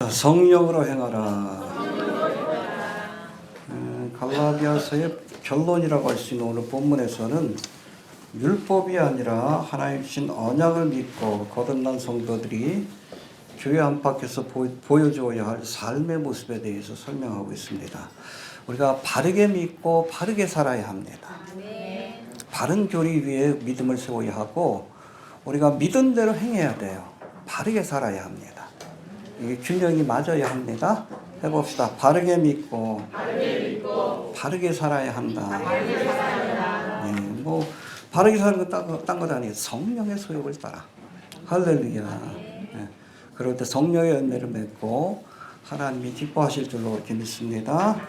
성령으로 행하라. 갈라디아서의 결론이라고 할 수 있는 오늘 본문에서는 율법이 아니라 하나님 주신 언약을 믿고 거듭난 성도들이 교회 안팎에서 보여주어야 할 삶의 모습에 대해서 설명하고 있습니다. 우리가 바르게 믿고 바르게 살아야 합니다. 바른 교리 위에 믿음을 세워야 하고 우리가 믿은 대로 행해야 돼요. 바르게 살아야 합니다. 이게 균형이 맞아야 합니다. 해봅시다. 바르게 믿고 바르게 살아야 한다. 바르게 사는 건 딴 것 아니에요. 성령의 소욕을 따라. 할렐루야. 그럴 때 성령의 열매를 맺고 하나님이 기뻐하실 줄로 그렇게 믿습니다.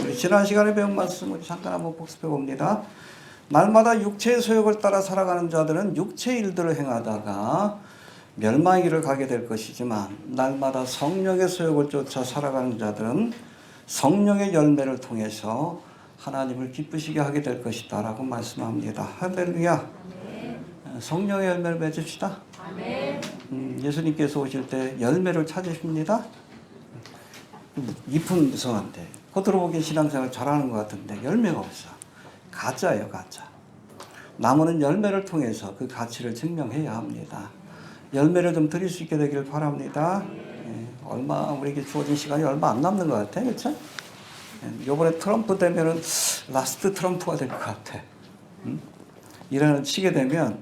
우리 지난 시간에 배운 말씀을 잠깐 한번 복습해 봅니다. 날마다 육체의 소욕을 따라 살아가는 자들은 육체의 일들을 행하다가 멸망의 길을 가게 될 것이지만 날마다 성령의 소욕을 쫓아 살아가는 자들은 성령의 열매를 통해서 하나님을 기쁘시게 하게 될 것이다 라고 말씀합니다. 할렐루야. 성령의 열매를 맺읍시다. 예수님께서 오실 때 열매를 찾으십니다. 잎은 무성한데 겉으로 보기엔 신앙생활 잘하는 것 같은데 열매가 없어. 가짜예요, 가짜. 나무는 열매를 통해서 그 가치를 증명해야 합니다. 열매를 좀 드릴 수 있게 되기를 바랍니다. 우리에게 주어진 시간이 얼마 안 남는 것 같아, 그렇죠? 이번에 트럼프 되면은 라스트 트럼프가 될 것 같아. 이란을 치게 되면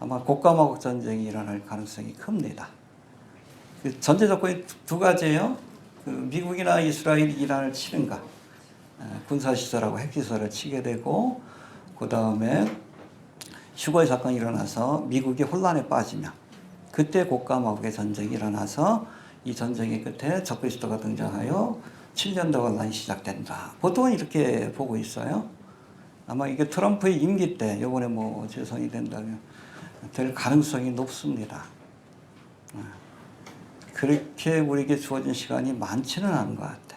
아마 곡가마곡 전쟁이 일어날 가능성이 큽니다. 전제 조건이 두 가지예요. 미국이나 이스라엘이 이란을 치는가, 군사시설하고 핵시설을 치게 되고, 그 다음에 휴거의 사건이 일어나서 미국이 혼란에 빠지면 그때 곡가마곡의 전쟁이 일어나서 이 전쟁의 끝에 적그리스도가 등장하여 7년도 혼란이 시작된다. 보통은 이렇게 보고 있어요. 아마 이게 트럼프의 임기 때 이번에 재선이 된다면 될 가능성이 높습니다. 그렇게 우리에게 주어진 시간이 많지는 않은 것 같아.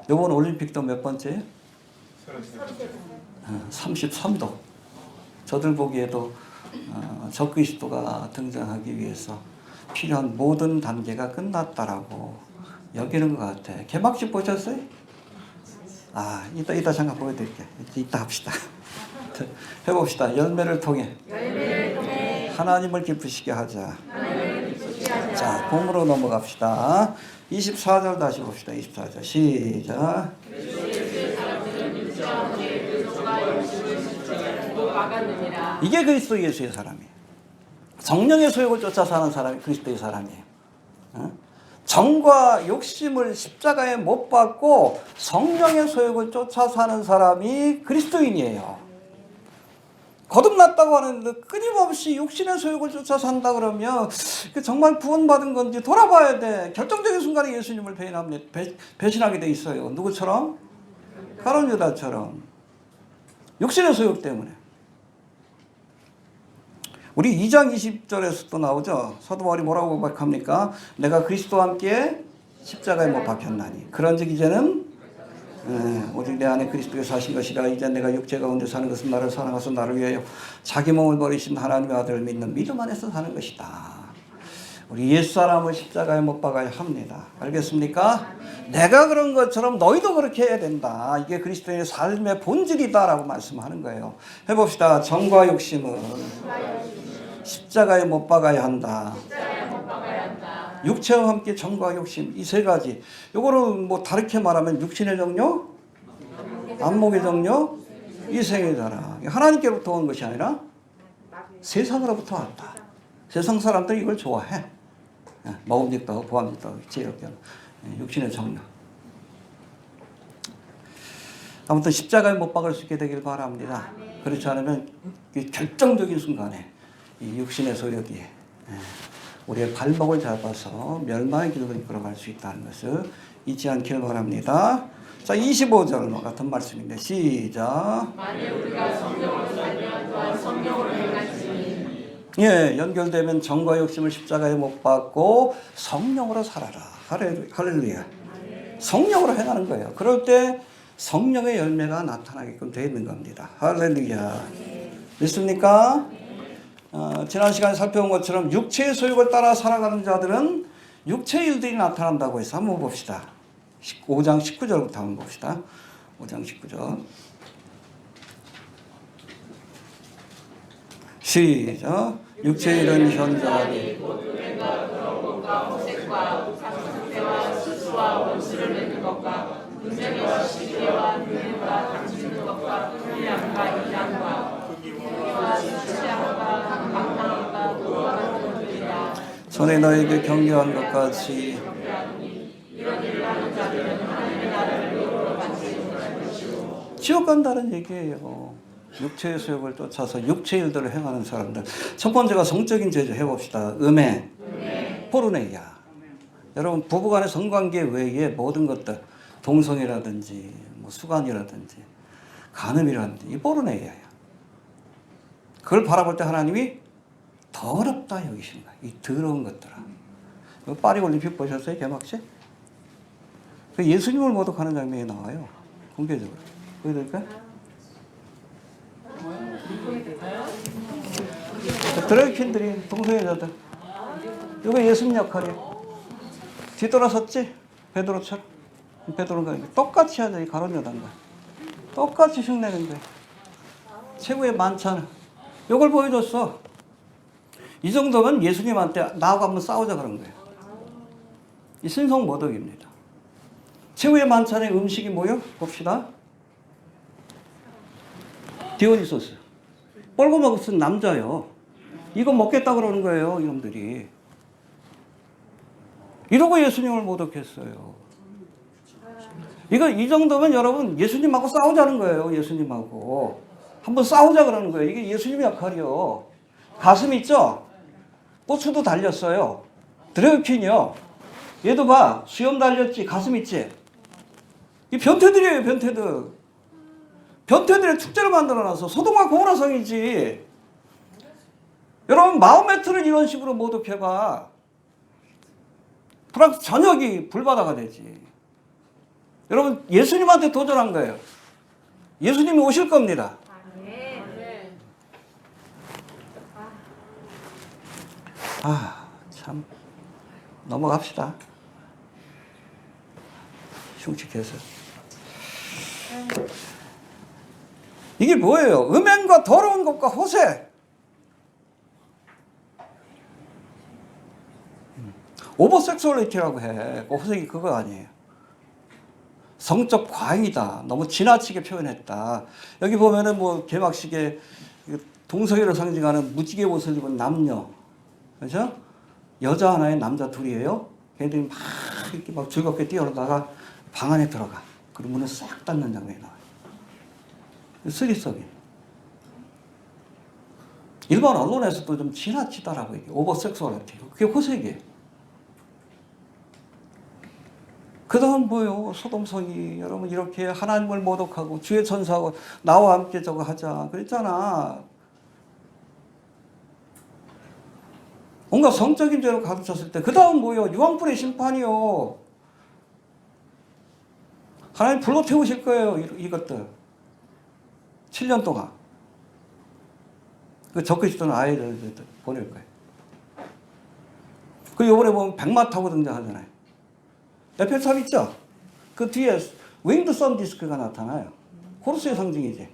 이번 올림픽도 몇 번째예요? 33도. 저들 보기에도 적그리스도가 등장하기 위해서 필요한 모든 단계가 끝났다라고 여기는 것 같아. 개막식 보셨어요? 이따 잠깐 보여드릴게요. 이따 합시다. 해봅시다. 열매를 통해 하나님을 기쁘시게 하자. 자, 봄으로 넘어갑시다. 24절 다시 봅시다. 24절 시작. 이게 그리스도 예수의 사람이에요. 성령의 소욕을 쫓아 사는 사람이 그리스도의 사람이에요. 정과 욕심을 십자가에 못 박고 성령의 소욕을 쫓아 사는 사람이 그리스도인이에요. 거듭났다고 하는데 끊임없이 육신의 소욕을 쫓아 산다 그러면 정말 구원받은 건지 돌아봐야 돼. 결정적인 순간에 예수님을 배신하게 돼 있어요. 누구처럼? 가룟 유다처럼. 육신의 소욕 때문에. 우리 2장 20절에서도 나오죠. 사도 바울이 뭐라고 고백합니까? 내가 그리스도와 함께 십자가에 못 박혔나니 그런즉 이제는 오직 내 안에 그리스도가 사신 것이라. 이제 내가 육체 가운데 사는 것은 나를 사랑하사 나를 위하여 자기 몸을 버리신 하나님의 아들을 믿는 믿음 안에서 사는 것이다. 우리 옛사람을 십자가에 못 박아야 합니다. 알겠습니까? 내가 그런 것처럼 너희도 그렇게 해야 된다. 이게 그리스도의 삶의 본질이다라고 말씀하는 거예요. 해봅시다. 정과 욕심은 십자가에 못 박아야 한다. 육체와 함께 정과 욕심, 이 세 가지. 요거는 다르게 말하면 육신의 정욕, 안목의 정욕, 이생의 자랑. 하나님께로부터 온 것이 아니라 세상으로부터 왔다. 세상 사람들이 이걸 좋아해. 먹음직도 하고 보암직도 하고 지혜롭게 하고 육신의 정욕. 아무튼 십자가에 못 박을 수 있게 되길 바랍니다. 그렇지 않으면 결정적인 순간에 이 육신의 소욕이 우리의 발목을 잡아서 멸망의 길로 이끌어갈 수 있다는 것을 잊지 않길 바랍니다. 자, 25절 같은 말씀인데 시작. 만일 우리가 성령으로 살면 또한 성령으로 행할지니. 연결되면 정과 욕심을 십자가에 못 박고 성령으로 살아라. 할렐루야. 성령으로 행하는 거예요. 그럴 때 성령의 열매가 나타나게끔 되어 있는 겁니다. 할렐루야. 믿습니까? 지난 시간에 살펴본 것처럼 육체의 소욕을 따라 살아가는 자들은 육체 일들이 나타난다고 해서 한번 봅시다. 5장 19절부터 한번 봅시다. 5장 19절. 시작. 육체 일은 현저하니 고통과 그런 것과 호색과 상태와 수수와 원수를 맺는 것과 분쟁과 시기와 눈과 당치는 것과 불량과 이랑과 불의와 수치함과 강박함과 노와 같은 것들이라. 전에 너에게 경계한 것 같이 이런 일을 하는 자들은 하나님의 나라를 의로로 받지 못할 것이고. 지옥 간다는 얘기예요. 육체의 수욕을 쫓아서 육체 일들을 행하는 사람들. 첫 번째가 성적인 죄죠. 해봅시다. 음행, 포르네이아. 여러분 부부간의 성관계 외에 모든 것들, 동성이라든지 뭐 수간이라든지 간음이라든지 이 포르네이아예요. 그걸 바라볼 때 하나님이 더럽다 여기시는 거야. 이 더러운 것들아. 파리 올림픽 보셨어요? 개막식? 그 예수님을 모독하는 장면이 나와요. 공개적으로. 보여드릴까요? 드래곤들이 동성애자들. 이거 예수님 역할이에요. 뒤돌아섰지? 베드로처럼. 베드로가 똑같이 하자. 이 가론 여단과 똑같이 흉내낸 거예요. 최고의 만찬. 이걸 보여줬어. 이 정도면 예수님한테 나하고 한번 싸우자 그런 거예요. 이 신성 모독입니다. 최후의 만찬의 음식이 뭐요? 봅시다. 디오니소스. 뻘고먹은 남자요. 이거 먹겠다 그러는 거예요, 이놈들이. 이러고 예수님을 모독했어요. 이 정도면 여러분 예수님하고 싸우자는 거예요, 예수님하고. 한번 싸우자 그러는 거예요. 이게 예수님의 역할이요. 가슴 있죠? 고추도 달렸어요. 드래곤이요. 얘도 봐. 수염 달렸지. 가슴 있지. 이 변태들이에요. 변태들. 변태들의 축제를 만들어놔서 소돔과 고모라성이지. 여러분 마호메트를 이런 식으로 모독해봐. 프랑스 전역이 불바다가 되지. 여러분 예수님한테 도전한 거예요. 예수님이 오실 겁니다. 참 넘어갑시다. 흉측해서. 이게 뭐예요? 음행과 더러운 것과 호색. 오버섹수얼리티라고 해. 호색이 그거 아니에요. 성적 과잉이다. 너무 지나치게 표현했다. 여기 보면은 뭐 개막식에 동성애를 상징하는 무지개 옷을 입은 남녀. 그죠? 여자 하나에 남자 둘이에요. 걔들이 막 이렇게 막 즐겁게 뛰어오다가 방 안에 들어가. 그리고 문을 싹 닫는 장면이 나와요. 스리석이. 일반 언론에서도 좀 지나치다라고 얘기해요. 오버섹수얼리티. 그게 호색이에요. 그 다음 뭐요? 소돔성이. 여러분 이렇게 하나님을 모독하고 주의 천사하고 나와 함께 저거 하자. 그랬잖아. 뭔가 성적인 죄로 가르쳤을 때 그 다음 뭐요? 유황불의 심판이요. 하나님 불로 태우실 거예요. 이것들. 7년 동안. 그 적그리스도는 아이를 보낼 거예요. 그 요번에 보면 백마 타고 등장하잖아요. 에펠탑 있죠? 그 뒤에 윙드 선 디스크가 나타나요. 호르스의 상징이지.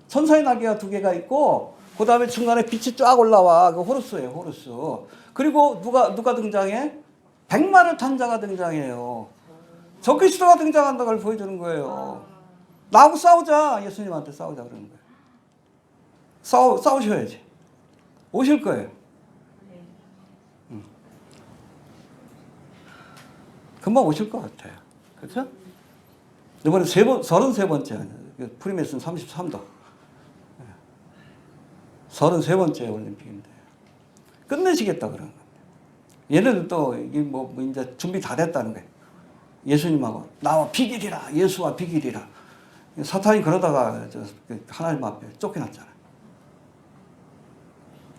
천사의 날개가 2개가 있고 그 다음에 중간에 빛이 쫙 올라와. 그 호르스예요, 호르스. 그리고 누가 등장해? 백마를 탄 자가 등장해요. 적그리스도가 등장한다는 걸 보여주는 거예요. 나하고 싸우자. 예수님한테 싸우자 그러는 거예요. 싸우셔야지. 오실 거예요. 금방 오실 것 같아요. 그렇죠? 이번에 33번째 프리메슨 33도. 33번째 올림픽인데 끝내시겠다 그러는 겁니다. 얘네들도 이게 뭐 이제 준비 다 됐다는 거예요. 예수님하고 나와 비길이라. 예수와 비길이라. 사탄이 그러다가 하나님 앞에 쫓겨났잖아요.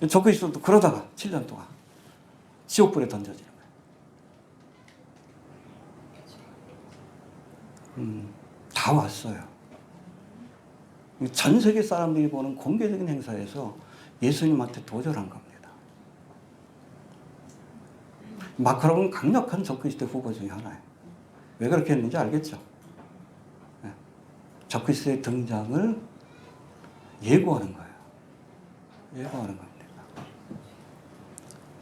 적그리스도도 그러다가 7년 동안 지옥불에 던져지는 거예요. 다 왔어요. 전 세계 사람들이 보는 공개적인 행사에서 예수님한테 도전한 겁니다. 마크롱은 강력한 적그리스도 후보 중에 하나예요. 왜 그렇게 했는지 알겠죠? 네. 적그리스도의 등장을 예고하는 거예요. 예고하는 겁니다.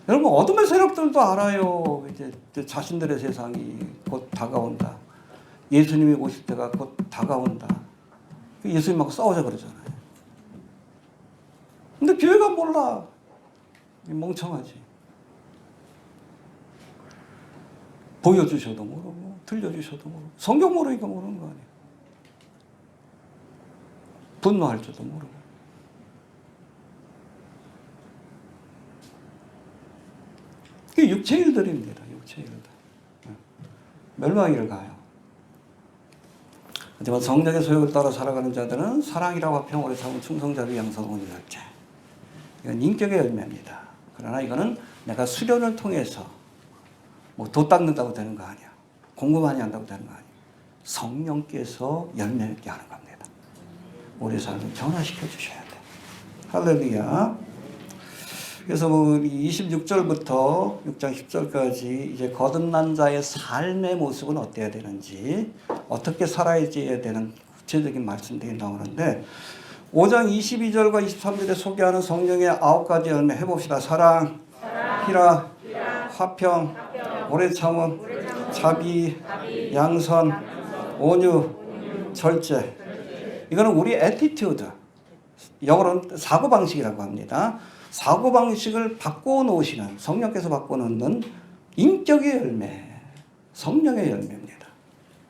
여러분, 어둠의 세력들도 알아요. 이제 자신들의 세상이 곧 다가온다. 예수님이 오실 때가 곧 다가온다. 예수님하고 싸우자 그러잖아요. 근데 교회가 몰라. 멍청하지. 보여주셔도 모르고 들려주셔도 모르고 성경 모르니까 모르는 거 아니에요. 분노할 줄도 모르고. 그게 육체 일들입니다. 육체 일들. 멸망을 가요. 하지만 성령의 소욕을 따라 살아가는 자들은 사랑이라고 평오를 참은 충성자를 양성하는 열쇠. 이건 인격의 열매입니다. 그러나 이거는 내가 수련을 통해서 뭐 도 닦는다고 되는 거 아니야. 공부 많이 한다고 되는 거 아니야. 성령께서 열매 맺게 하는 겁니다. 우리 삶을 변화시켜 주셔야 돼. 할렐루야. 그래서 뭐 26절부터 6장 10절까지 이제 거듭난 자의 삶의 모습은 어때야 되는지, 어떻게 살아야지에 대한 구체적인 말씀들이 나오는데, 5장 22절과 23절에 소개하는 성령의 9가지 열매 해봅시다. 사랑, 희락, 화평, 오래 참음, 자비, 양선, 온유, 절제. 이거는 우리 애티튜드, 영어로는 사고방식이라고 합니다. 사고방식을 바꿔놓으시는, 성령께서 바꿔놓는 인격의 열매, 성령의 열매입니다.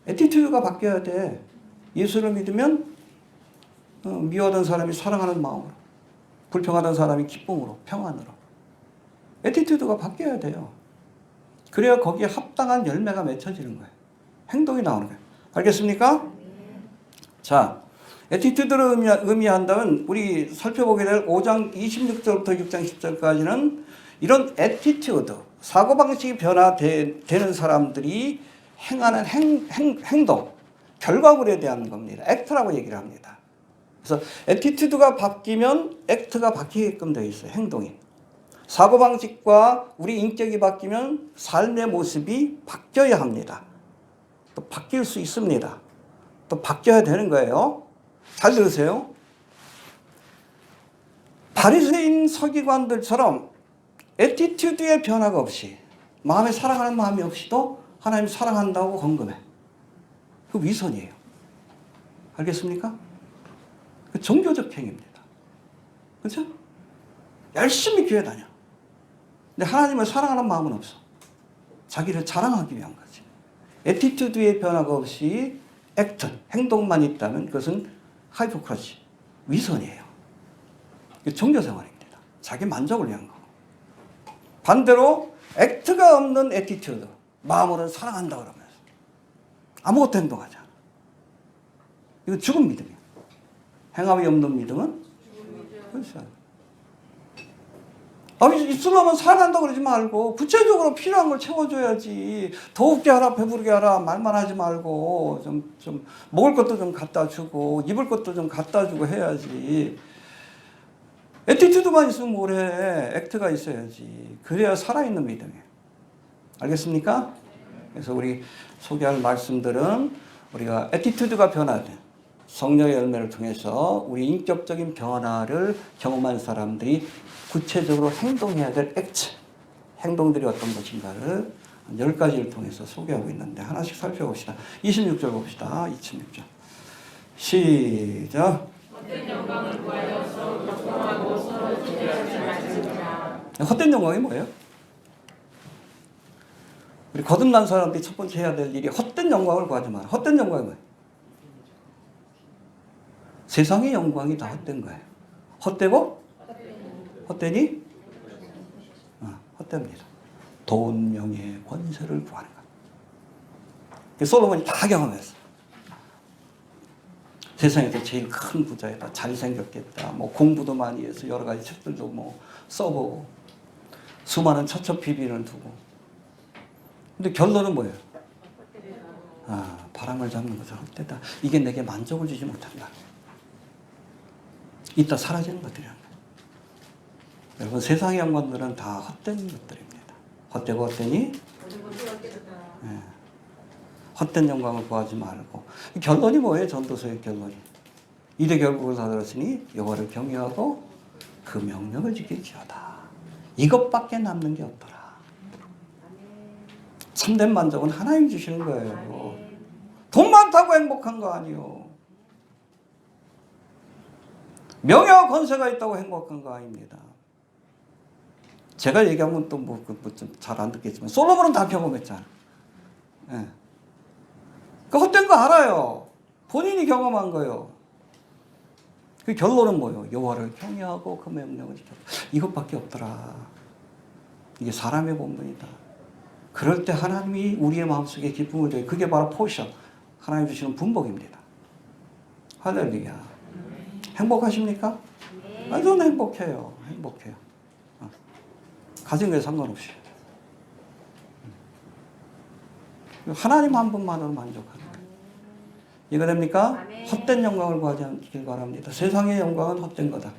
애티튜드가 바뀌어야 돼. 예수를 믿으면 미워하던 사람이 사랑하는 마음으로, 불평하던 사람이 기쁨으로, 평안으로. 애티튜드가 바뀌어야 돼요. 그래야 거기에 합당한 열매가 맺혀지는 거예요. 행동이 나오는 거예요. 알겠습니까? 자, 애티튜드를 의미한다면 우리 살펴보게 될 5장 26절부터 6장 10절까지는 이런 애티튜드, 사고방식이 변화되는 사람들이 행하는 행동, 결과물에 대한 겁니다. 액트라고 얘기를 합니다. 그래서 애티튜드가 바뀌면 액트가 바뀌게끔 되어 있어요. 행동이. 사고방식과 우리 인격이 바뀌면 삶의 모습이 바뀌어야 합니다. 또 바뀔 수 있습니다. 또 바뀌어야 되는 거예요. 잘 들으세요. 바리새인 서기관들처럼 애티튜드의 변화가 없이, 마음에 사랑하는 마음이 없이도 하나님 사랑한다고 헌금해. 그 위선이에요. 알겠습니까? 그 종교적 행위입니다. 그렇죠? 열심히 교회 다녀. 근데 하나님을 사랑하는 마음은 없어. 자기를 자랑하기 위한 거지. 애티튜드의 변화가 없이 액트, 행동만 있다면 그것은 하이포크라시, 위선이에요. 종교 생활입니다. 자기 만족을 위한 거고. 반대로 액트가 없는 애티튜드, 마음으로는 사랑한다 그러면서 아무것도 행동하지 않아. 이거 죽은 믿음이야. 행함이 없는 믿음은 그렇죠. 있으려면 사랑한다 그러지 말고 구체적으로 필요한 걸 채워줘야지. 더욱게 하라, 배부르게 하라 말만 하지 말고 좀 먹을 것도 좀 갖다 주고 입을 것도 좀 갖다 주고 해야지. 애티튜드만 있으면 뭐래. 액트가 있어야지. 그래야 살아있는 믿음이에요. 알겠습니까? 그래서 우리 소개할 말씀들은 우리가 애티튜드가 변화된 성령의 열매를 통해서 우리 인격적인 변화를 경험한 사람들이 구체적으로 행동해야 될 액트, 행동들이 어떤 것인가를 10가지를 통해서 소개하고 있는데 하나씩 살펴봅시다. 26절 봅시다. 26절. 시작. 헛된 영광을 구하여 서로 독송하고 서로 존대하지 말지니라. 헛된 영광이 뭐예요? 우리 거듭난 사람들이 첫 번째 해야 될 일이 헛된 영광을 구하지 마라. 헛된 영광이 뭐예요? 세상의 영광이 다 헛된 거예요. 헛되고 헛되니? 헛됩니다. 돈, 명예, 권세를 구하는 것. 솔로몬이 다 경험했어. 세상에서 제일 큰 부자이다. 잘생겼겠다. 뭐 공부도 많이 해서 여러 가지 책들도 뭐 써보고 수많은 처처 비비를 두고. 근데 결론은 뭐예요? 바람을 잡는 거죠. 헛되다. 이게 내게 만족을 주지 못한다. 이따 사라지는 것들이란 거예요. 여러분, 세상의 영광들은 다 헛된 것들입니다. 헛되고 헛되니 예. 헛된 영광을 구하지 말고. 결론이 뭐예요? 전도서의 결론이. 이래 결국을 다 들었으니 여호와를 경외하고 그 명령을 지킬지어다. 이것밖에 남는 게 없더라. 참된 만족은 하나님 주시는 거예요. 돈 많다고 행복한 거 아니요. 명예와 권세가 있다고 행복한 거 아닙니다. 제가 얘기하면 또 잘 안 듣겠지만 솔로몬은 다 경험했잖아. 예. 그 헛된 거 알아요. 본인이 경험한 거예요. 그 결론은 뭐예요? 여호와를 경외하고 그 명령을 지켰다. 이것밖에 없더라. 이게 사람의 본분이다. 그럴 때 하나님이 우리의 마음속에 기쁨을 줘요. 그게 바로 포션. 하나님 주시는 분복입니다. 할렐루야. 행복하십니까? 아니, 저는 행복해요. 행복해요. 가진 거에 상관없이. 하나님 한 분만으로 만족하는 거예요. 이거 됩니까? 헛된 영광을 구하지 않길 바랍니다. 세상의 영광은 헛된 거다.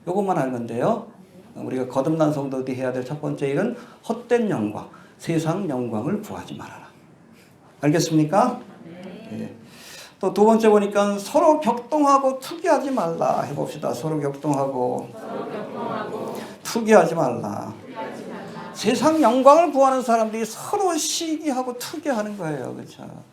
이것만 알면 돼요. 우리가 거듭난 성도들이 해야 될 첫 번째 일은 헛된 영광, 세상 영광을 구하지 말아라. 알겠습니까? 네. 또 두 번째 보니까 서로 격동하고 투기하지 말라. 해봅시다. 서로 격동하고 투기하지 말라. 세상 영광을 구하는 사람들이 서로 시기하고 투기하는 거예요. 그렇죠?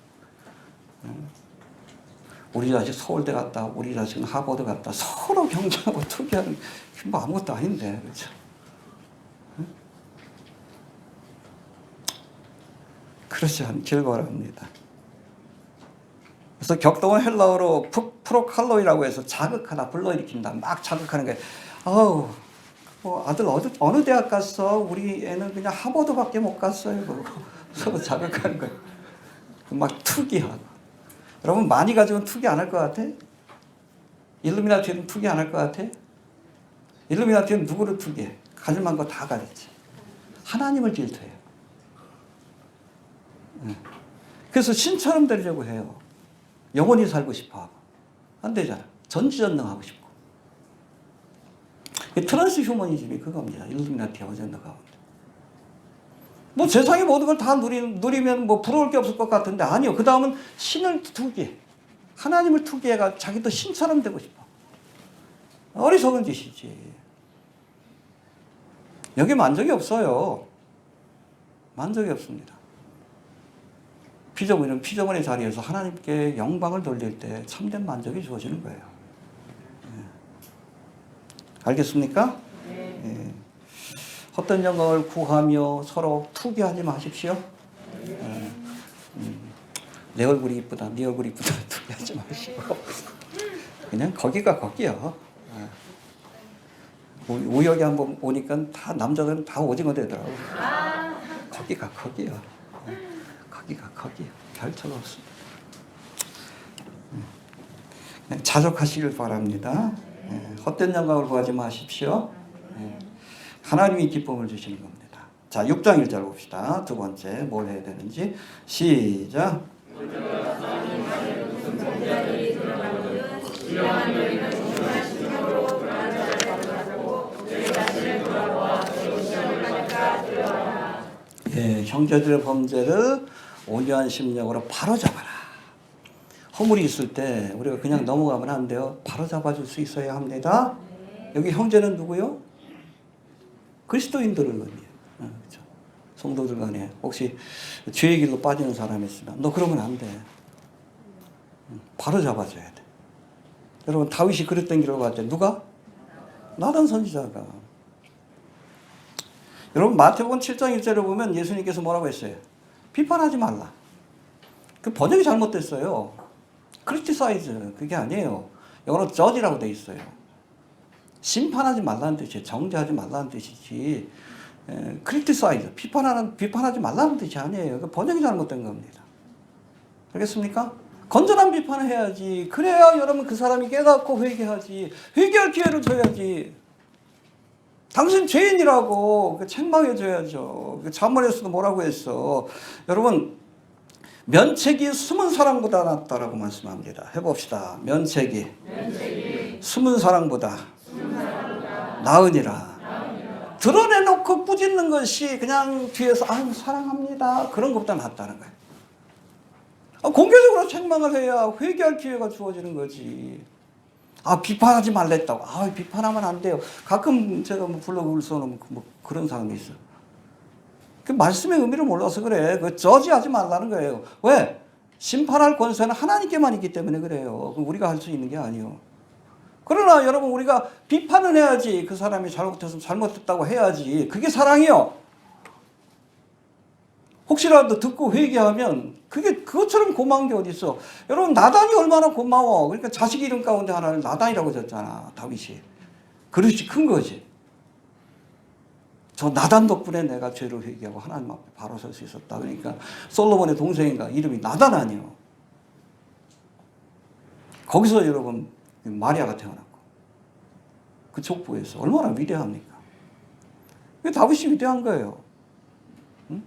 우리 자식 서울대 갔다, 우리 자식은 하버드 갔다. 서로 경쟁하고 투기하는 게 뭐 아무것도 아닌데. 그렇죠? 그렇지 않길 바랍니다. 그래서 격동은 헬라어로 프로칼로이라고 해서 자극하다, 불러일으킨다, 막 자극하는 거예요. 아우, 뭐 아들 어느 대학 갔어? 우리 애는 그냥 하버드밖에 못 갔어요. 서로 자극하는 거예요. 막 투기하고. 여러분 많이 가지고는 투기 안 할 것 같아? 일루미나티는 투기 안 할 것 같아? 일루미나티는 누구를 투기해? 가질 만한 거 다 가졌지. 하나님을 질투해요. 그래서 신처럼 되려고 해요. 영원히 살고 싶어 하고. 안 되잖아. 전지전능하고 싶고. 트랜스 휴머니즘이 그겁니다. 일루미나티 어젠다 가운데. 뭐 세상의 모든 걸 다 누리면 뭐 부러울 게 없을 것 같은데 아니요. 그 다음은 신을 투기해. 하나님을 투기해가 자기도 신처럼 되고 싶어. 어리석은 짓이지. 여기 만족이 없어요. 만족이 없습니다. 피조물의 자리에서 하나님께 영광을 돌릴 때 참된 만족이 주어지는 거예요. 예. 알겠습니까? 예. 헛된 영광을 구하며 서로 투기하지 마십시오. 예. 내 얼굴이 이쁘다, 네 얼굴이 이쁘다 투기하지 마시고 그냥 거기가 거기야. 예. 우역에 한번 오니까 다 남자들은 다 오징어 되더라고. 거기가 거기야. 거기가 거기야. 별차가 없습니다. 그냥 자족하시길 바랍니다. 헛된 영광을 구하지 마십시오. 하나님이 기쁨을 주시는 겁니다. 자, 6장 1절 봅시다. 두 번째 뭘 해야 되는지 시작. 예, 형제들의 범죄를 온유한 심령으로 바로잡아라. 허물이 있을 때 우리가 그냥 넘어가면 안 돼요. 바로잡아줄 수 있어야 합니다. 여기 형제는 누구요? 그리스도인들을 의미해요. 그렇죠? 성도들 간에 혹시 죄의 길로 빠지는 사람이 있으면 너 그러면 안 돼. 바로잡아줘야 돼. 여러분 다윗이 그랬던 길로 갔죠. 누가? 나단 선지자가. 여러분 마태복음 7장 1절에 보면 예수님께서 뭐라고 했어요? 비판하지 말라. 그 번역이 잘못됐어요. 크리티사이즈 그게 아니에요. 영어로 저지라고 돼 있어요. 심판하지 말라는 뜻이에요. 정죄하지 말라는 뜻이지. 크리티사이즈 비판하지 말라는 뜻이 아니에요. 그 번역이 잘못된 겁니다. 알겠습니까? 건전한 비판을 해야지. 그래야 여러분 그 사람이 깨닫고 회개하지. 회개할 기회를 줘야지. 당신 죄인이라고 책망해줘야죠. 잠언에서도 뭐라고 했어. 여러분 면책이 숨은 사랑보다 낫다라고 말씀합니다. 해봅시다. 면책이 숨은 사랑보다 나으니라. 드러내놓고 꾸짖는 것이 그냥 뒤에서 아유 사랑합니다 그런 것보다 낫다는 거예요. 공개적으로 책망을 해야 회개할 기회가 주어지는 거지. 비판하지 말랬다고. 비판하면 안 돼요. 가끔 제가 뭐 블로그를 써놓으면 뭐 그런 사람이 있어. 그 말씀의 의미를 몰라서 그래. 그 저지하지 말라는 거예요. 왜? 심판할 권세는 하나님께만 있기 때문에 그래요. 우리가 할 수 있는 게 아니에요. 그러나 여러분 우리가 비판을 해야지. 그 사람이 잘못했으면 잘못했다고 해야지. 그게 사랑이요. 혹시라도 듣고 회개하면 그것처럼 고마운 게 어디 있어. 여러분 나단이 얼마나 고마워. 그러니까 자식 이름 가운데 하나를 나단이라고 졌잖아. 다윗이. 그릇이 큰 거지. 저 나단 덕분에 내가 죄를 회개하고 하나님 앞에 바로 설 수 있었다. 그러니까 솔로몬의 동생인가 이름이 나단 아니에요. 거기서 여러분 마리아가 태어났고 그 족보에서 얼마나 위대합니까? 다윗이 위대한 거예요. 응?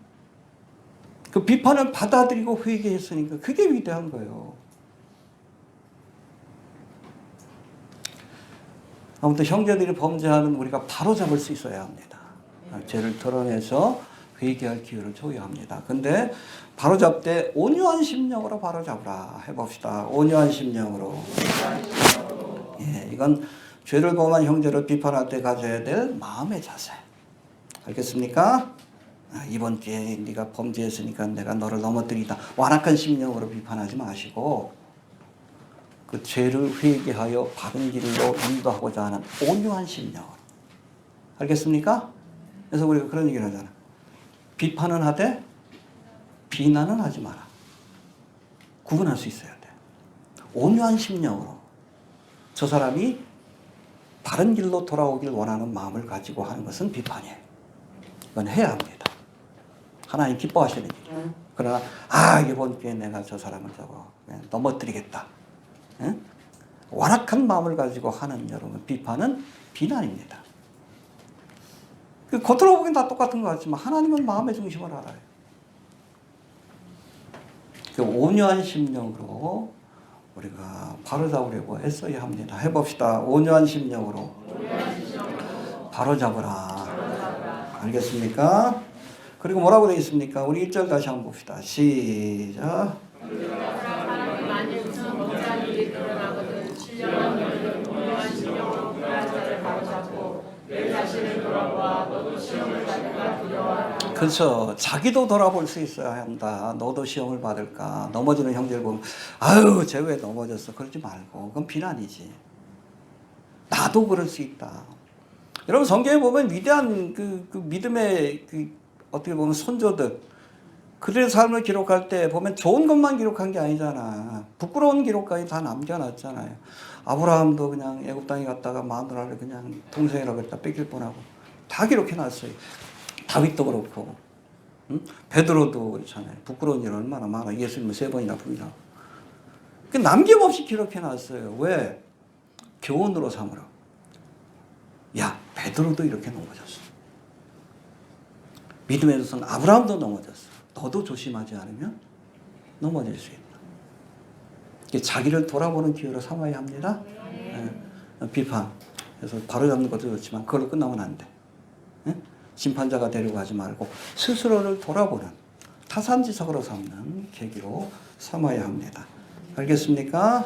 그 비판을 받아들이고 회개했으니까 그게 위대한 거예요. 아무튼 형제들이 범죄하는 우리가 바로잡을 수 있어야 합니다. 죄를 드러내서 회개할 기회를 줘야 합니다. 근데 바로잡되 온유한 심령으로 바로잡으라 해봅시다. 온유한 심령으로. 이건 죄를 범한 형제를 비판할 때 가져야 될 마음의 자세. 알겠습니까? 이번 기회에 네가 범죄했으니까 내가 너를 넘어뜨리다. 완악한 심령으로 비판하지 마시고 그 죄를 회개하여 바른 길로 인도하고자 하는 온유한 심령으로. 알겠습니까? 그래서 우리가 그런 얘기를 하잖아. 비판은 하되 비난은 하지 마라. 구분할 수 있어야 돼. 온유한 심령으로 저 사람이 바른 길로 돌아오길 원하는 마음을 가지고 하는 것은 비판이에요. 이건 해야 합니다. 하나님 기뻐하시는 일이에요. 그러나 이번 기회에 내가 저 사람을 넘어뜨리겠다. 완악한 마음을 가지고 하는 여러분 비판은 비난입니다. 겉으로 보기엔 다 똑같은 것 같지만 하나님은 마음의 중심을 알아요. 온유한 심령으로 우리가 바로잡으려고 애써야 합니다. 해봅시다. 온유한 심령으로 바로잡으라. 알겠습니까? 그리고 뭐라고 되어 있습니까? 우리 1절 다시 한번 봅시다. 시작. 그렇죠. 자기도 돌아볼 수 있어야 한다. 너도 시험을 받을까. 넘어지는 형제를 보면 쟤 왜 넘어졌어. 그러지 말고. 그건 비난이지. 나도 그럴 수 있다. 여러분 성경에 보면 위대한 그 믿음의 어떻게 보면 선조들 그들의 삶을 기록할 때 보면 좋은 것만 기록한 게 아니잖아. 부끄러운 기록까지 다 남겨놨잖아요. 아브라함도 그냥 애굽 땅에 갔다가 마누라를 그냥 동생이라고 했다 뺏길 뻔하고 다 기록해놨어요. 다윗도 그렇고, 베드로도 그렇잖아요. 부끄러운 일 얼마나 많아. 예수님을 3번이나 부인하고. 남김없이 기록해놨어요. 왜? 교훈으로 삼으라. 야, 베드로도 이렇게 넘어졌어. 믿음의 조상 아브라함도 넘어졌어. 너도 조심하지 않으면 넘어질 수 있다. 자기를 돌아보는 기회로 삼아야 합니다. 비판. 그래서 바로잡는 것도 좋지만 그걸로 끝나면 안 돼. 심판자가 되려고 하지 말고 스스로를 돌아보는 타산지석으로 삼는 계기로 삼아야 합니다. 알겠습니까?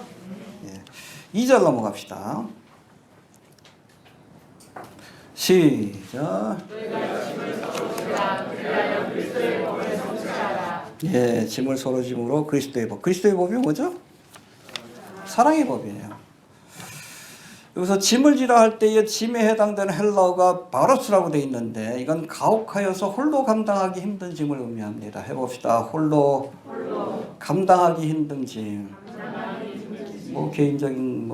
2절 넘어갑시다. 시작. 짐을 서로 짐으로 그리스도의 법. 그리스도의 법이 뭐죠? 사랑의 법이에요. 여기서 짐을 지라 할 때에 짐에 해당되는 헬라어가 바로스라고 되어 있는데 이건 가혹하여서 홀로 감당하기 힘든 짐을 의미합니다. 해봅시다. 홀로 감당하기 힘든 짐. 뭐 개인적인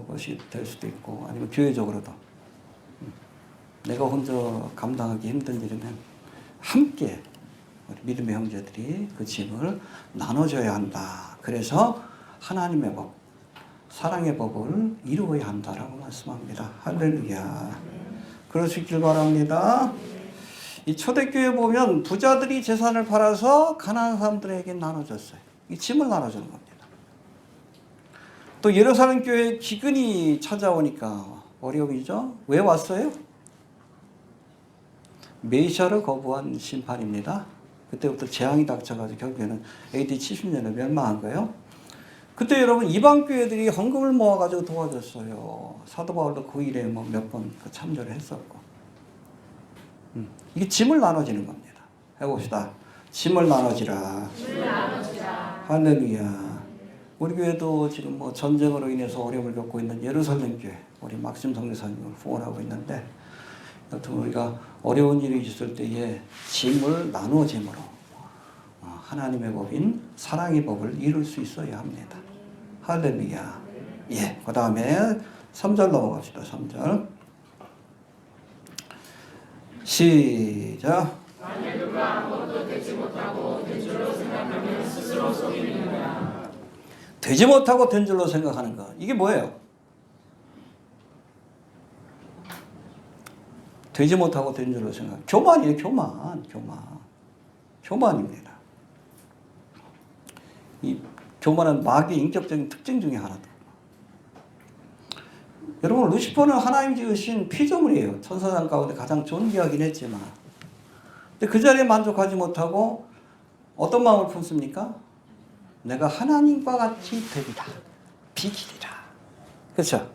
것이 될 수도 있고 아니면 교회적으로도 내가 혼자 감당하기 힘든 일이면 함께 우리 믿음의 형제들이 그 짐을 나눠줘야 한다. 그래서 하나님의 법, 사랑의 법을 이루어야 한다라고 말씀합니다. 할렐루야. 그럴 수 있길 바랍니다. 이 초대교회 보면 부자들이 재산을 팔아서 가난한 사람들에게 나눠줬어요. 이 짐을 나눠주는 겁니다. 또 예루살렘 교회에 기근이 찾아오니까 어려움이죠. 왜 왔어요? 메시아를 거부한 심판입니다. 그때부터 재앙이 닥쳐가지고 결국에는 AD 70년에 멸망한 거예요. 그때 여러분 이방 교회들이 헌금을 모아가지고 도와줬어요. 사도 바울도 그 일에 뭐 몇 번 참여를 했었고. 이게 짐을 나눠지는 겁니다. 해봅시다. 짐을 나눠지라. 할렐루야. 우리 교회도 지금 뭐 전쟁으로 인해서 어려움을 겪고 있는 예루살렘 교회, 우리 막심 성교사님을 후원하고 있는데, 여튼 우리가 어려운 일이 있을 때에 짐을 나누어짐으로 하나님의 법인 사랑의 법을 이룰 수 있어야 합니다. 할렐루야. 예, 그 다음에 3절 넘어갑시다. 3절. 시작. 만일 누가 아무것도 되지 못하고 된 줄로 생각하면 스스로 속이느니라. 되지 못하고 된 줄로 생각하는 것. 이게 뭐예요? 되지 못하고 된 줄로 생각. 교만이에요. 교만입니다. 이 교만은 마귀의 인격적인 특징 중에 하나다. 여러분, 루시퍼는 하나님 지으신 피조물이에요. 천사장 가운데 가장 존귀하긴 했지만, 근데 그 자리에 만족하지 못하고 어떤 마음을 품습니까? 내가 하나님과 같이 되리라, 비기리라. 그렇죠?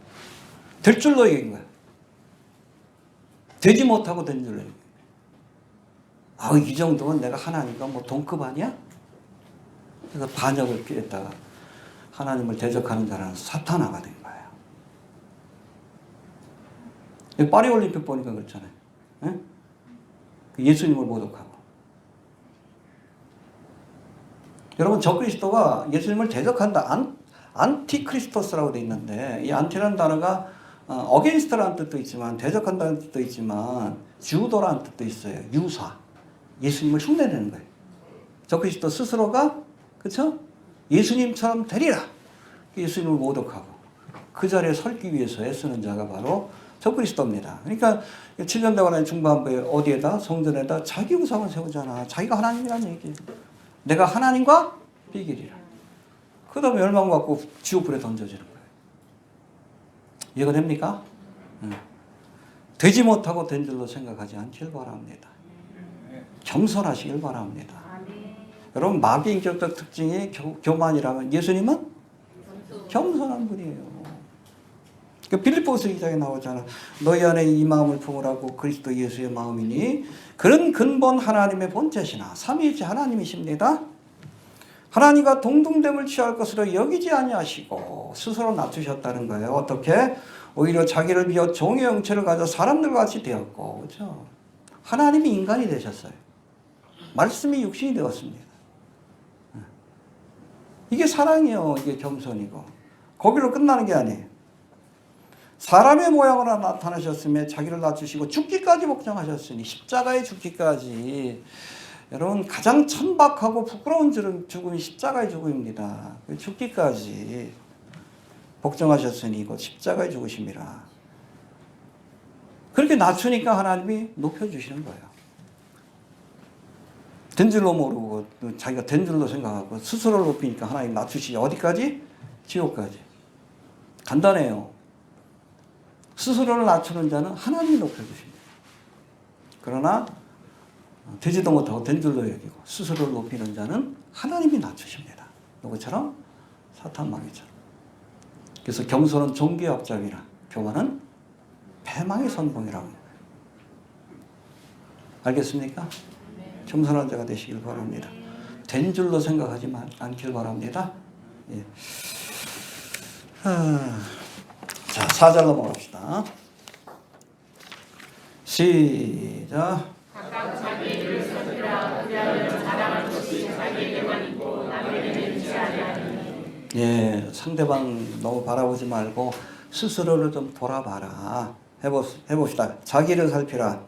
될 줄로 얘기한 거예요. 되지 못하고 된 줄로 얘기한 거예요. 이 정도면 내가 하나님과 뭐 동급 아니야? 그래서 반역을 피했다가 하나님을 대적하는 자라는 사탄아가 된 거예요. 파리올림픽 보니까 그렇잖아요. 예? 예수님을 모독하고. 여러분, 적그리스도가 예수님을 대적한다. 안티크리스토스라고 돼 있는데, 이 안티라는 단어가 어게인스트라는 뜻도 있지만, 대적한다는 뜻도 있지만, 주도라는 뜻도 있어요. 유사. 예수님을 흉내내는 거예요. 적그리스도 스스로가, 그쵸? 예수님처럼 되리라. 예수님을 모독하고, 그 자리에 설기 위해서 애쓰는 자가 바로 적그리스도입니다. 그러니까 7년 대관의 중반부에 어디에다? 성전에다 자기 우상을 세우잖아. 자기가 하나님이라는 얘기예요. 내가 하나님과 비기리라. 그 다음에 멸망받고 지옥불에 던져지는 거예요. 이해가 됩니까? 되지 못하고 된 줄로 생각하지 않길 바랍니다. 겸손하시길 바랍니다. 여러분, 마귀 인격적 특징이 교만이라면 예수님은 겸손한 분이에요. 빌립보서 2장에 나오잖아. 너희 안에 이 마음을 품으라고 그리스도 예수의 마음이니 그런 근본 하나님의 본체시나 삼위일체 하나님이십니다. 하나님과 동등됨을 취할 것으로 여기지 아니하시고 스스로 낮추셨다는 거예요. 어떻게? 오히려 자기를 비워 종의 형체를 가져 사람들과 같이 되었고, 그렇죠? 하나님이 인간이 되셨어요. 말씀이 육신이 되었습니다. 이게 사랑이요. 이게 겸손이고. 거기로 끝나는 게 아니에요. 사람의 모양으로 나타나셨으며 자기를 낮추시고 죽기까지 복종하셨으니, 십자가에 죽기까지. 여러분, 가장 천박하고 부끄러운 죽음이 십자가의 죽음입니다. 죽기까지 복종하셨으니 이곳 십자가의 죽으심이라. 그렇게 낮추니까 하나님이 높여주시는 거예요. 된 줄로 모르고 자기가 된 줄로 생각하고 스스로를 높이니까 하나님 낮추시지. 어디까지? 지옥까지. 간단해요. 스스로를 낮추는 자는 하나님이 높여주십니다. 그러나 되지도 못하고 된 줄로 여기고 스스로를 높이는 자는 하나님이 낮추십니다. 누구처럼? 사탄 마귀처럼. 그래서 겸손은 종교의 앞잡이라, 교만은 패망의 선봉이라고. 알겠습니까? 겸손한 자가 되시길 바랍니다. 된 줄로 생각하지 않길 바랍니다. 예. 자, 4절 넘어갑시다. 시작. 각각 자기 일을 섬기라. 그리하여 자랑할 것이 자기에게만 있고 남에게는 있지 아니하니. 예, 상대방 너무 바라보지 말고 스스로를 좀 돌아봐라. 해봅시다. 자기를 살피라.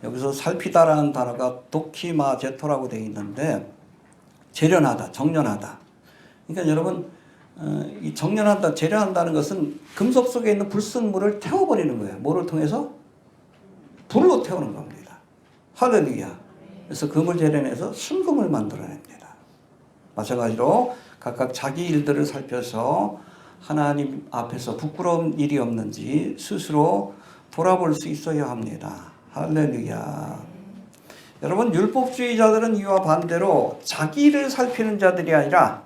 여기서 살피다라는 단어가 도키마제토라고 되어 있는데, 재련하다, 정련하다. 그러니까 여러분, 이 정련한다, 재련한다는 것은 금속 속에 있는 불순물을 태워버리는 거예요. 뭐를 통해서? 불로 태우는 겁니다. 할렐루야. 그래서 금을 재련해서 순금을 만들어냅니다. 마찬가지로 각각 자기 일들을 살펴서 하나님 앞에서 부끄러운 일이 없는지 스스로 돌아볼 수 있어야 합니다. 할렐루야. 여러분, 율법주의자들은 이와 반대로 자기를 살피는 자들이 아니라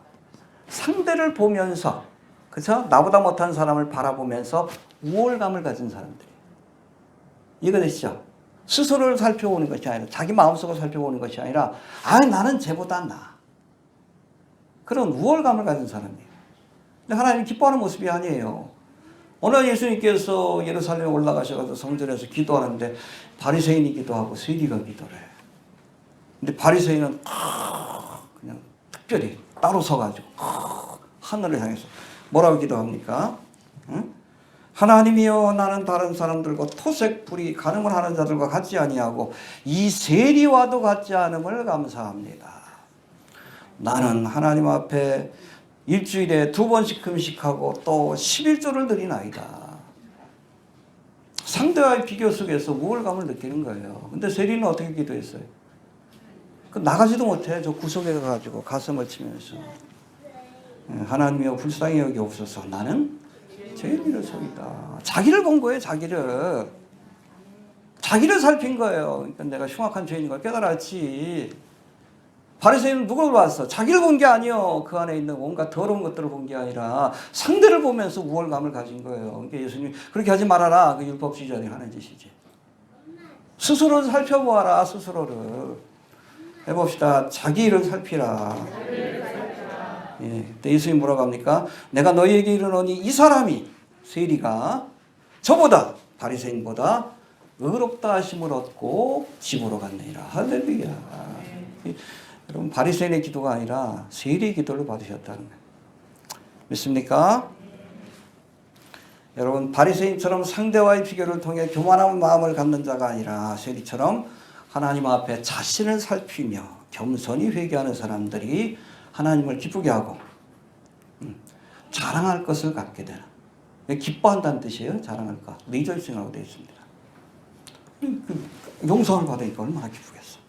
상대를 보면서, 그쵸? 나보다 못한 사람을 바라보면서 우월감을 가진 사람들이에요. 이해되시죠? 스스로를 살펴보는 것이 아니라, 자기 마음속을 살펴보는 것이 아니라, 나는 쟤보다 나아. 그런 우월감을 가진 사람이에요. 근데 하나님 기뻐하는 모습이 아니에요. 어느 날 예수님께서 예루살렘에 올라가셔서 성전에서 기도하는데 바리새인이기도 하고 세리가 기도를 해요. 근데 바리새인은 그냥 특별히 따로 서가지고 하늘을 향해서 뭐라고 기도합니까? 응? 하나님이여, 나는 다른 사람들과 토색 불이 가늠을 하는 자들과 같지 아니하고 이 세리와도 같지 않음을 감사합니다. 나는 하나님 앞에 일주일에 2번씩 금식하고 또 11조를 드리나이다. 상대와의 비교 속에서 우월감을 느끼는 거예요. 근데 세리는 어떻게 기도했어요? 나가지도 못해. 저 구석에 가가지고 가슴을 치면서 하나님이여 불쌍히 여기옵소서. 나는 죄인이라 소이다. 자기를 본 거예요. 자기를 살핀 거예요. 그러니까 내가 흉악한 죄인인 걸 깨달았지. 바리새인은 누굴 봤어? 자기를 본 게 아니요. 그 안에 있는 온갖 더러운 것들을 본 게 아니라 상대를 보면서 우월감을 가진 거예요. 그러니까 예수님이 그렇게 하지 말아라. 그 율법주의자들이 하는 짓이지. 스스로를 살펴보아라. 스스로를. 해봅시다. 자기 일을 살피라. 예, 예수님 뭐라고 합니까? 내가 너희에게 이르노니 이 사람이, 세리가 저보다, 바리새인보다 의롭다 하심을 얻고 집으로 갔느니라. 할렐루야. 여러분, 바리새인의 기도가 아니라 세리의 기도를 받으셨다는 거예요. 믿습니까? 여러분, 바리새인처럼 상대와의 비교를 통해 교만한 마음을 갖는 자가 아니라 세리처럼 하나님 앞에 자신을 살피며 겸손히 회개하는 사람들이 하나님을 기쁘게 하고 자랑할 것을 갖게 되는, 기뻐한다는 뜻이에요. 자랑할 것, 리조이싱하고 되어 있습니다. 용서를 받으니까 얼마나 기쁘겠어.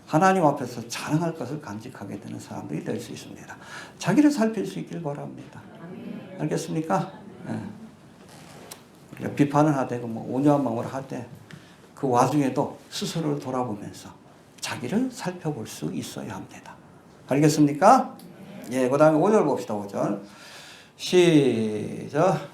하나님 앞에서 자랑할 것을 간직하게 되는 사람들이 될 수 있습니다. 자기를 살필 수 있길 바랍니다. 알겠습니까? 우리가 비판을 하되 온유한 마음으로 하되 그 와중에도 스스로를 돌아보면서 자기를 살펴볼 수 있어야 합니다. 알겠습니까? 예, 그 다음에 5절 봅시다. 5절. 시작.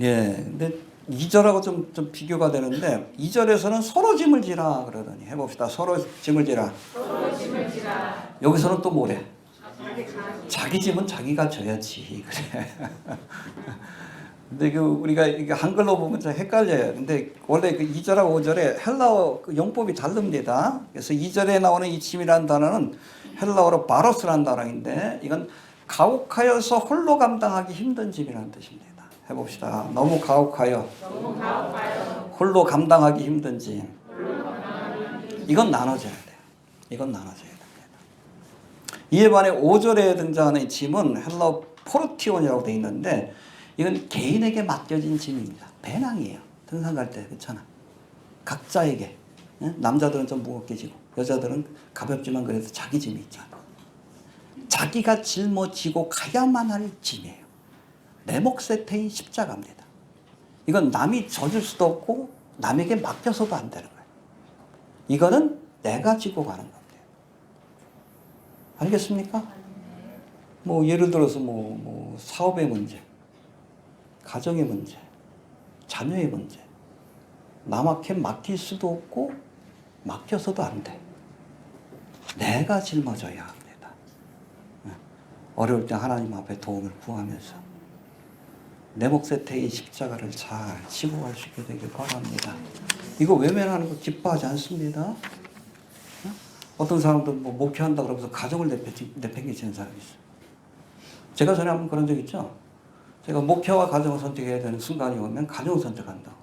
예, 근데 2절하고 좀 비교가 되는데 2절에서는 서로 짐을 지라 그러더니 해봅시다. 서로 짐을 지라. 여기서는 또 뭐래? 자기 짐은 자기가 져야지. 그래. 근데 우리가 한글로 보면 좀 헷갈려요. 근데 원래 그 2절하고 5절에 헬라어 그 용법이 다릅니다. 그래서 2절에 나오는 이 짐이라는 단어는 헬라어로 바로스라는 단어인데 이건 가혹하여서 홀로 감당하기 힘든 짐이라는 뜻입니다. 해봅시다. 너무 가혹하여 홀로 감당하기 힘든 짐. 이건 나눠져야 돼요. 이건 나눠져야 됩니다. 이에 반해 5절에 등장하는 이 짐은 헬라어 포르티온이라고 되어 있는데 이건 개인에게 맡겨진 짐입니다. 배낭이에요. 등산 갈 때 그렇잖아. 각자에게. 남자들은 좀 무겁게 지고 여자들은 가볍지만 그래도 자기 짐이 있잖아. 자기가 짊어지고 가야만 할 짐이에요. 내 몫에 태인 십자가입니다. 이건 남이 져줄 수도 없고 남에게 맡겨서도 안 되는 거예요. 이거는 내가 지고 가는 겁니다. 알겠습니까? 예를 들어서 사업의 문제, 가정의 문제, 자녀의 문제. 남에게 맡길 수도 없고 맡겨서도 안 돼. 내가 짊어져야 합니다. 어려울 때 하나님 앞에 도움을 구하면서 내 몫에 태인 십자가를 잘 지고 갈 수 있게 되길 바랍니다. 이거 외면하는 거 기뻐하지 않습니다. 어떤 사람도 목회한다 그러면서 가정을 내팽개치는 사람이 있어요. 제가 전에 한번 그런 적 있죠. 제가 목회와 가정을 선택해야 되는 순간이 오면 가정을 선택한다고.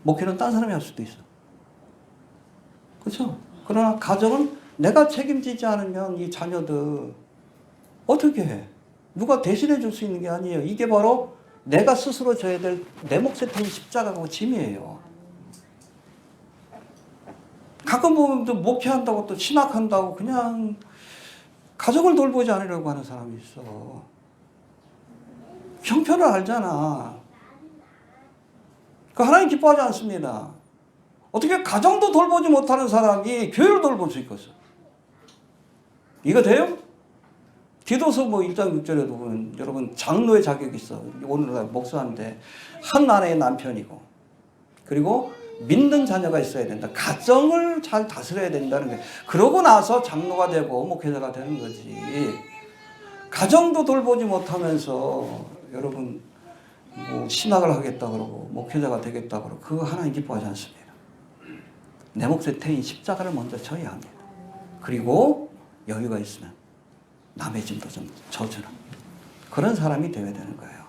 목회는 딴 사람이 할 수도 있어. 그렇죠? 그러나 가정은 내가 책임지지 않으면 이 자녀들 어떻게 해? 누가 대신해 줄 수 있는 게 아니에요. 이게 바로 내가 스스로 져야 될 내 몫에 태인 십자가고 짐이에요. 가끔 보면 또 목회한다고 또 신학한다고 그냥 가정을 돌보지 않으려고 하는 사람이 있어. 형편을 알잖아. 그 하나님 기뻐하지 않습니다. 어떻게 가정도 돌보지 못하는 사람이 교회를 돌볼 수 있겠어? 이거 돼요? 기도서 뭐 1장 6절에도 보면 여러분 장로의 자격이 있어. 오늘날 목사인데 한 아내의 남편이고 그리고 믿는 자녀가 있어야 된다. 가정을 잘 다스려야 된다는 게 그러고 나서 장로가 되고 목회자가 되는 거지. 가정도 돌보지 못하면서 여러분 뭐 신학을 하겠다 그러고 목회자가 되겠다 그러고 그거 하나님 기뻐하지 않습니다. 내 몫의 태인 십자가를 먼저 져야 합니다. 그리고 여유가 있으면 남의 짐도 좀 져주는 그런 사람이 되어야 되는 거예요.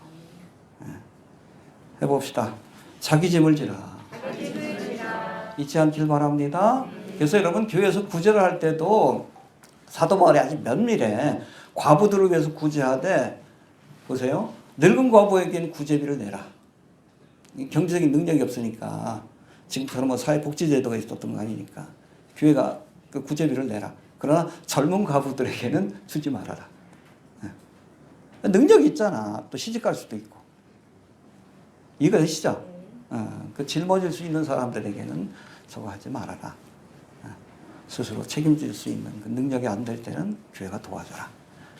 해봅시다. 자기 짐을 지라. 잊지 않길 바랍니다. 그래서 여러분 교회에서 구제를 할 때도 사도 바울이 아주 면밀해. 과부들을 위해서 구제하되 보세요. 늙은 과부에게는 구제비를 내라. 경제적인 능력이 없으니까 지금처럼 뭐 사회복지제도가 있었던 거 아니니까 교회가 그 구제비를 내라. 그러나 젊은 과부들에게는 주지 말아라. 능력이 있잖아. 또 시집갈 수도 있고. 이해가 되시죠? 그 짊어질 수 있는 사람들에게는 저거 하지 말아라. 스스로 책임질 수 있는 그 능력이 안 될 때는 교회가 도와줘라.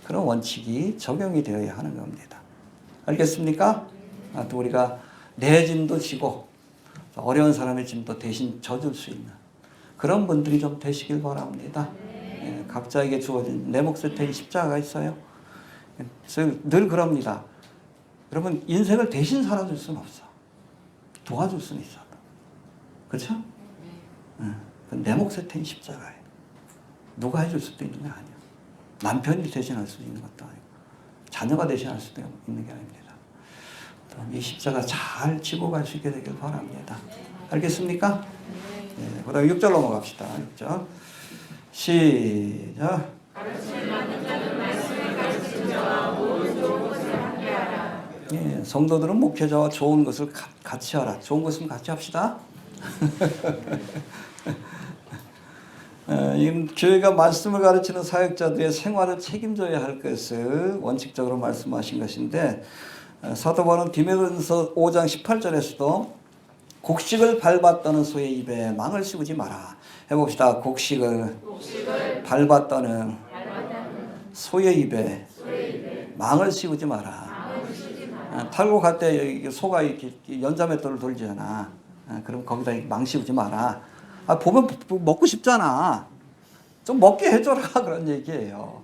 그런 원칙이 적용이 되어야 하는 겁니다. 알겠습니까? 또 우리가 내 짐도 지고 어려운 사람의 짐도 대신 져줄 수 있는 그런 분들이 좀 되시길 바랍니다. 각자에게 주어진 내 몫의 태인 십자가가 있어요. 그래서 늘 그럽니다. 여러분 인생을 대신 살아줄 수는 없어. 도와줄 수는 있어. 그렇죠? 내 몫의 태인 십자가예요. 누가 해줄 수도 있는 게 아니야. 남편이 대신할 수 있는 것도 아니고 자녀가 대신할 수도 있는 게 아닙니다. 이 십자가 잘 지고 갈 수 있게 되길 바랍니다. 알겠습니까? 네, 그다음에 6절 넘어갑시다. 6절 시작. 예, 성도들은 목회자와 좋은 것을 같이 하라. 좋은 것은 같이 합시다. 교회가 말씀을 가르치는 사역자들의 생활을 책임져야 할 것을 원칙적으로 말씀하신 것인데 사도 바울은 디모데전서 5장 18절에서도 곡식을 밟았다는 소의 입에 망을 씌우지 마라. 해봅시다. 곡식을 밟았다는 소의 입에 망을 씌우지 마라. 탈곡할 때 소가 이렇게 연자맷돌을 돌리잖아. 그럼 거기다 망 씌우지 마라. 보면 먹고 싶잖아. 좀 먹게 해줘라. 그런 얘기예요.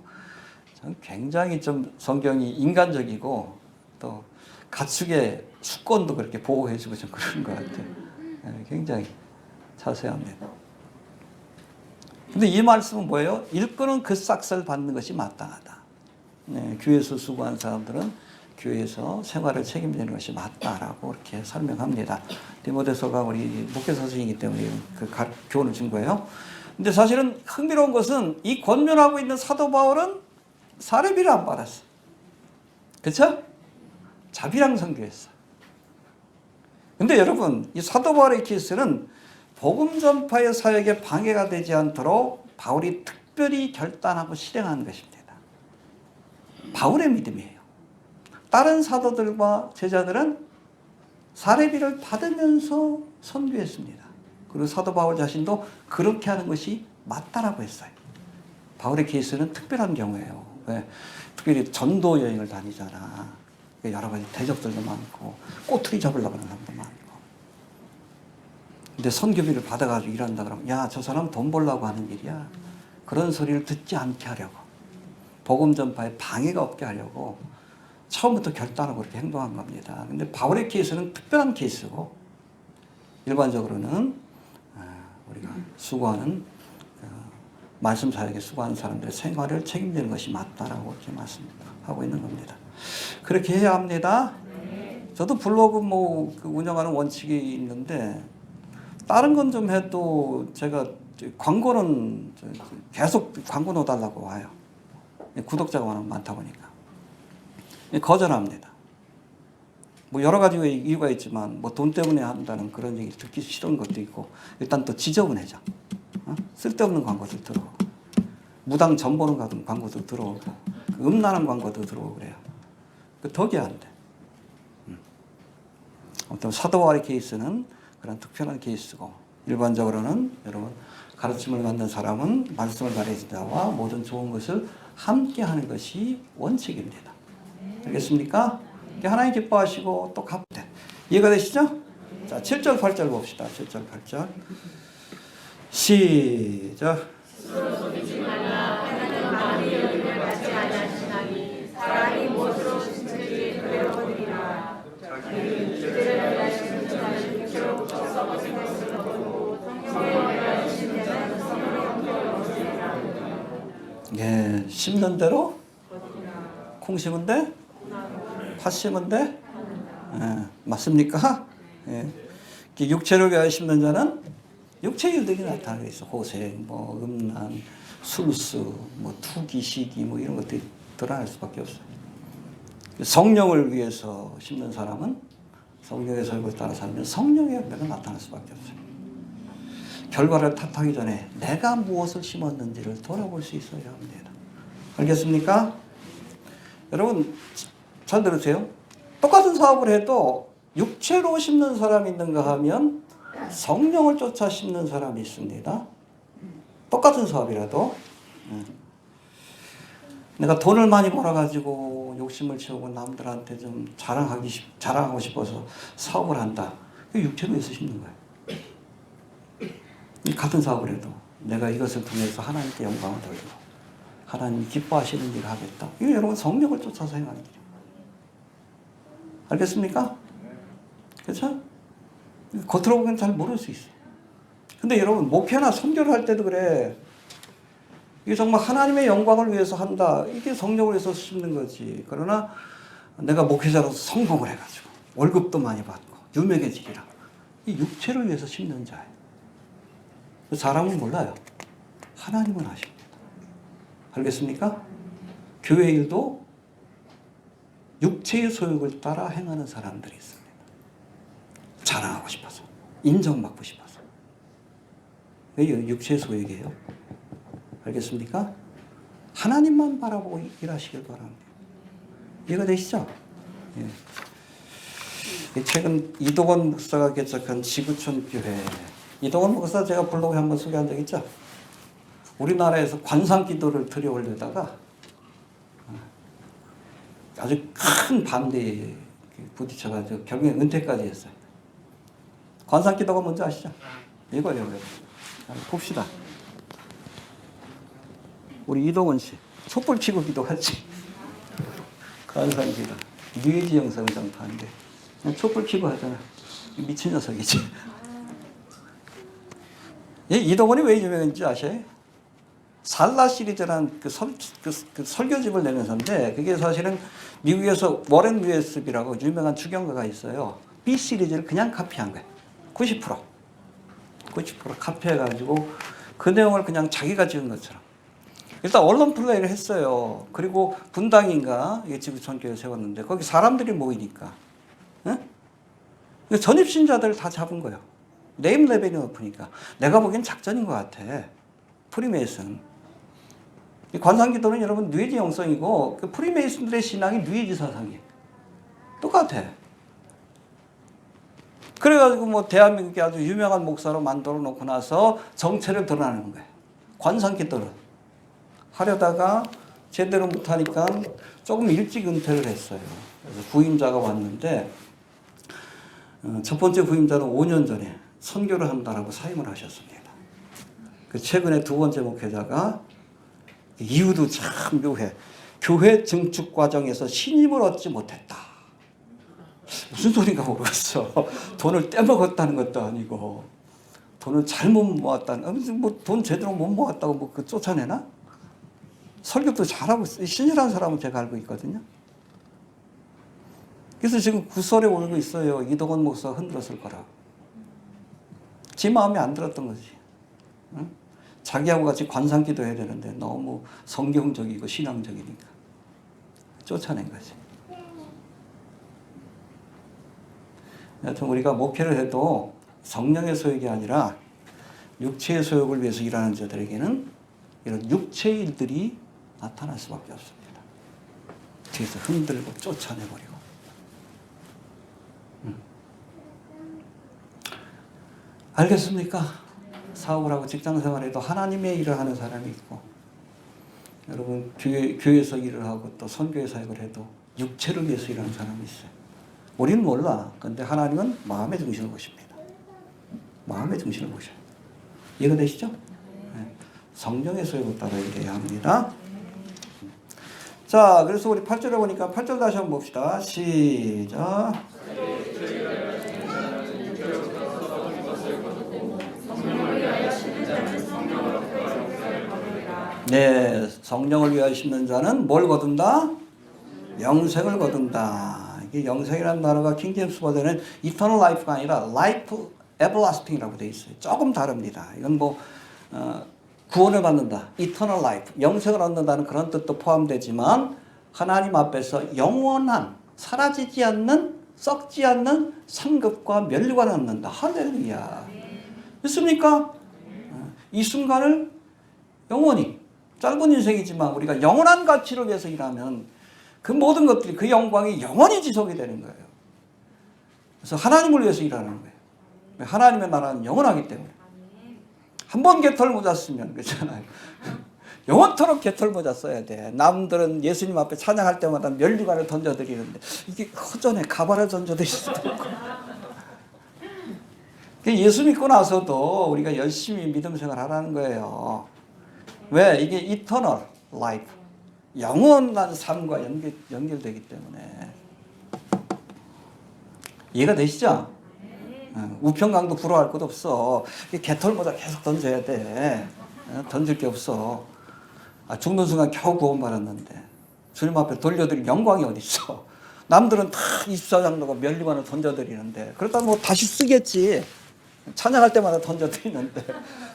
저는 굉장히 좀 성경이 인간적이고 또 가축의 수권도 그렇게 보호해주고 좀 그런 것 같아요. 굉장히 자세합니다. 근데 이 말씀은 뭐예요? 일꾼은 그 싹을 받는 것이 마땅하다. 교회에서 수고한 사람들은 교회에서 생활을 책임지는 것이 맞다라고 이렇게 설명합니다. 디모데서가 우리 목회 선생이기 때문에 그 교훈을 준 거예요. 근데 사실은 흥미로운 것은 이 권면하고 있는 사도 바울은 사례비를 안 받았어. 그렇죠? 자비랑 선교했어. 근데 여러분, 이 사도 바울의 케이스는 복음 전파의 사역에 방해가 되지 않도록 바울이 특별히 결단하고 실행하는 것입니다. 바울의 믿음이에요. 다른 사도들과 제자들은 사례비를 받으면서 선교했습니다. 그리고 사도 바울 자신도 그렇게 하는 것이 맞다라고 했어요. 바울의 케이스는 특별한 경우예요. 왜? 특별히 전도 여행을 다니잖아. 여러 가지 대적들도 많고 꼬투리 잡으려고 하는 사람도 많고. 근데 선교비를 받아가지고 일한다 그러면 야, 저 사람 돈 벌려고 하는 일이야. 그런 소리를 듣지 않게 하려고. 복음 전파에 방해가 없게 하려고 처음부터 결단하고 그렇게 행동한 겁니다. 근데 바울의 케이스는 특별한 케이스고 일반적으로는 우리가 수고하는 말씀 사역에 수고하는 사람들의 생활을 책임지는 것이 맞다라고 이렇게 말씀하고 있는 겁니다. 그렇게 해야 합니다. 저도 블로그 그 운영하는 원칙이 있는데 다른 건 좀 해도 제가 광고는 계속 광고 넣어달라고 와요. 구독자가 많다 보니까. 거절합니다. 뭐 여러 가지 이유가 있지만 뭐 돈 때문에 한다는 그런 얘기 듣기 싫은 것도 있고 일단 또 지저분해져. 쓸데없는 광고도 들어오고 무당 전 보는 광고도 들어오고 음란한 광고도 들어오고 그래요. 덕이 안 돼. 어떤 사도와의 케이스는 그런 특별한 케이스고, 일반적으로는 여러분 가르침을 받는 사람은 말씀을 가르친 자와 모든 좋은 것을 함께 하는 것이 원칙입니다. 알겠습니까? 하나님 기뻐하시고 또 갚되. 이해가 되시죠? 자, 7절 8절 봅시다. 7절 8절 시작. 스스로 속이지 말라. 하나님은 마음이 여김을 받지 아니하시나니 사람이 무엇으로 심든지 그대로 거두리라. 자기는 그대로 위하시는 자는 육체로부터 썩어진 것을 거두고 성령에 위하시는 자는 성령의 형태를 얻으리라. 예, 심는 대로 콩 심은 데 팥 심은 데 맞습니까? 예. 육체를 위하여 심는 자는 육체의 일들이 나타나고 있어. 호생, 뭐 음란, 술수, 뭐 투기, 시기, 뭐 이런 것들이 드러날 수밖에 없어요. 성령을 위해서 심는 사람은 성령의 설교를 따라 살면 성령의 열매가 나타날 수밖에 없어요. 결과를 탓하기 전에 내가 무엇을 심었는지를 돌아볼 수 있어야 합니다. 알겠습니까? 여러분 잘 들으세요. 똑같은 사업을 해도 육체로 심는 사람이 있는가 하면 성령을 쫓아 심는 사람이 있습니다. 똑같은 사업이라도. 내가 돈을 많이 벌어가지고 욕심을 채우고 남들한테 좀 자랑하고 싶어서 사업을 한다. 육체로 해서 심는 거예요. 같은 사업을 해도 내가 이것을 통해서 하나님께 영광을 돌리고 하나님이 기뻐하시는 일을 하겠다. 이거 여러분 성령을 쫓아서 행하는 일이에요. 알겠습니까? 그렇죠? 겉으로 보면 잘 모를 수 있어요. 근데 여러분 목회나 선교를 할 때도 그래. 이게 정말 하나님의 영광을 위해서 한다. 이게 성령을 위해서 심는 거지. 그러나 내가 목회자로서 성공을 해가지고 월급도 많이 받고 유명해지기라. 이 육체를 위해서 심는 자예요. 사람은 몰라요. 하나님은 아십니다. 알겠습니까? 교회 일도 육체의 소욕을 따라 행하는 사람들이 있습니다. 자랑하고 싶어서, 인정받고 싶어서. 왜 육체의 소욕이에요? 알겠습니까? 하나님만 바라보고 일하시길 바랍니다. 이해가 되시죠? 예. 최근 이동원 목사가 개척한 지구촌 교회. 이동원 목사 제가 블로그에 한번 소개한 적 있죠? 우리나라에서 관상기도를 들여올려다가 아주 큰 반대에 부딪혀가지고 결국에 은퇴까지 했어요. 관상기도가 뭔지 아시죠? 이거예요. 봅시다. 우리 이동원 씨 촛불 켜고 기도하지. 관상기도. 뉴에이지 영상 좀 반대. 촛불 켜고 하잖아. 미친 녀석이지. 이동원이 왜 유명한지 아셔요? 살라 시리즈라는 그 설교집을 내면서인데 그게 사실은 미국에서 워렌 웨스비라고 유명한 주경가가 있어요. B 시리즈를 그냥 카피한 거예요. 90% 카피해가지고 그 내용을 그냥 자기가 지은 것처럼. 일단 언론 플레이를 했어요. 그리고 분당인가 지구촌교회 세웠는데 거기 사람들이 모이니까 전입신자들 다 잡은 거예요. 네임 레벨이 높으니까. 내가 보기엔 작전인 것 같아. 프리메이슨. 관상기도는 여러분 뉴에이지 영성이고 그 프리메이슨들의 신앙이 뉴에이지 사상이에요. 똑같아. 그래가지고 뭐 대한민국에 아주 유명한 목사로 만들어 놓고 나서 정체를 드러내는 거예요. 관상기도를 하려다가 제대로 못하니까 조금 일찍 은퇴를 했어요. 그래서 부임자가 왔는데 첫 번째 부임자는 5년 전에 선교를 한다라고 사임을 하셨습니다. 최근에 두 번째 목회자가 이유도 참 묘해. 교회 증축 과정에서 신임을 얻지 못했다. 무슨 소리인가 모르겠어. 돈을 떼먹었다는 것도 아니고 돈을 잘못 모았다는, 뭐 돈 제대로 못 모았다고 뭐 그 쫓아내나? 설교도 잘하고 신이라는 사람은 제가 알고 있거든요. 그래서 지금 구설에 오르고 있어요. 이동원 목사가 흔들었을 거라고. 지 마음에 안 들었던 거지. 응? 자기하고 같이 관상기도 해야 되는데 너무 성경적이고 신앙적이니까 쫓아낸 거지. 여하튼 우리가 목회를 해도 성령의 소욕이 아니라 육체의 소욕을 위해서 일하는 자들에게는 이런 육체의 일들이 나타날 수밖에 없습니다. 뒤에서 흔들고 쫓아내버리고. 알겠습니까? 사업을 하고 직장 생활에도 하나님의 일을 하는 사람이 있고, 여러분 교회에서 일을 하고 또 선교의 사역을 해도 육체를 위해서 일하는 사람이 있어요. 우리는 몰라. 근데 하나님은 마음의 중심을 보십니다. 마음의 중심을 보셔요. 이해가 되시죠? 네. 성령의 소욕을 따라 일해야 합니다. 자, 그래서 우리 8절에 보니까 8절 다시 한번 봅시다. 시작. 네, 성령을 위하여 심는 자는 뭘 거둔다? 영생을 거둔다. 이게 영생이라는 단어가 킹제임스 버전은 eternal life가 아니라 life everlasting이라고 되어 있어요. 조금 다릅니다. 이건 뭐 구원을 받는다, eternal life, 영생을 얻는다는 그런 뜻도 포함되지만 하나님 앞에서 영원한, 사라지지 않는, 썩지 않는 상급과 면류관을 얻는다. 할렐루야. 믿습니까? 이 순간을 영원히, 짧은 인생이지만 우리가 영원한 가치를 위해서 일하면 그 모든 것들이, 그 영광이 영원히 지속이 되는 거예요. 그래서 하나님을 위해서 일하는 거예요. 하나님의 나라는 영원하기 때문에. 한 번 개털 모자 쓰면 그렇잖아요. 영원토록 개털 모자 써야 돼. 남들은 예수님 앞에 찬양할 때마다 면류관을 던져드리는데 이게 허전해. 가발을 던져드릴 수도 있고. 예수 믿고 나서도 우리가 열심히 믿음 생활 하라는 거예요. 왜? 이게 eternal life, 영원한 삶과 연결되기 때문에. 이해가 되시죠? 우편강도 부러워할 것도 없어. 개털보다 계속 던져야 돼. 던질 게 없어. 죽는 순간 겨우 구원받았는데 주님 앞에 돌려드릴 영광이 어디 있어. 남들은 다 24장로가 면류관을 던져드리는데 그렇다면 뭐 다시 쓰겠지. 찬양할 때마다 던져드리는데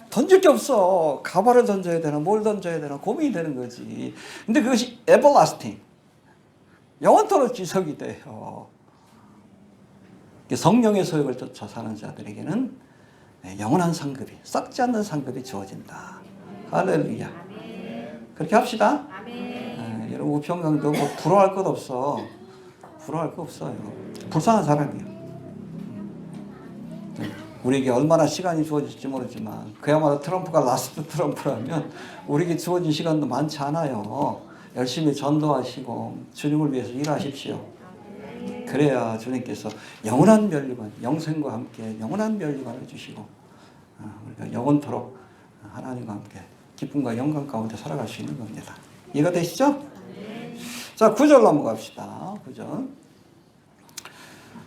던질 게 없어. 가발을 던져야 되나 뭘 던져야 되나 고민이 되는 거지. 근데 그것이 everlasting, 영원토록 지속이 돼요. 성령의 소욕을 쫓아 사는 자들에게는 영원한 상급이, 썩지 않는 상급이 주어진다. 할렐루야. 그렇게 합시다. 여러분 우편강도 뭐 부러워할 것 없어. 부러워할 거 없어요. 불쌍한 사람이에요. 우리에게 얼마나 시간이 주어질지 모르지만 그야말로 트럼프가 라스트 트럼프라면 우리에게 주어진 시간도 많지 않아요. 열심히 전도하시고 주님을 위해서 일하십시오. 그래야 주님께서 영원한 면류관, 영생과 함께 영원한 면류관을 주시고 우리가 영원토록 하나님과 함께 기쁨과 영광 가운데 살아갈 수 있는 겁니다. 이해가 되시죠? 자, 9절 넘어갑시다. 9절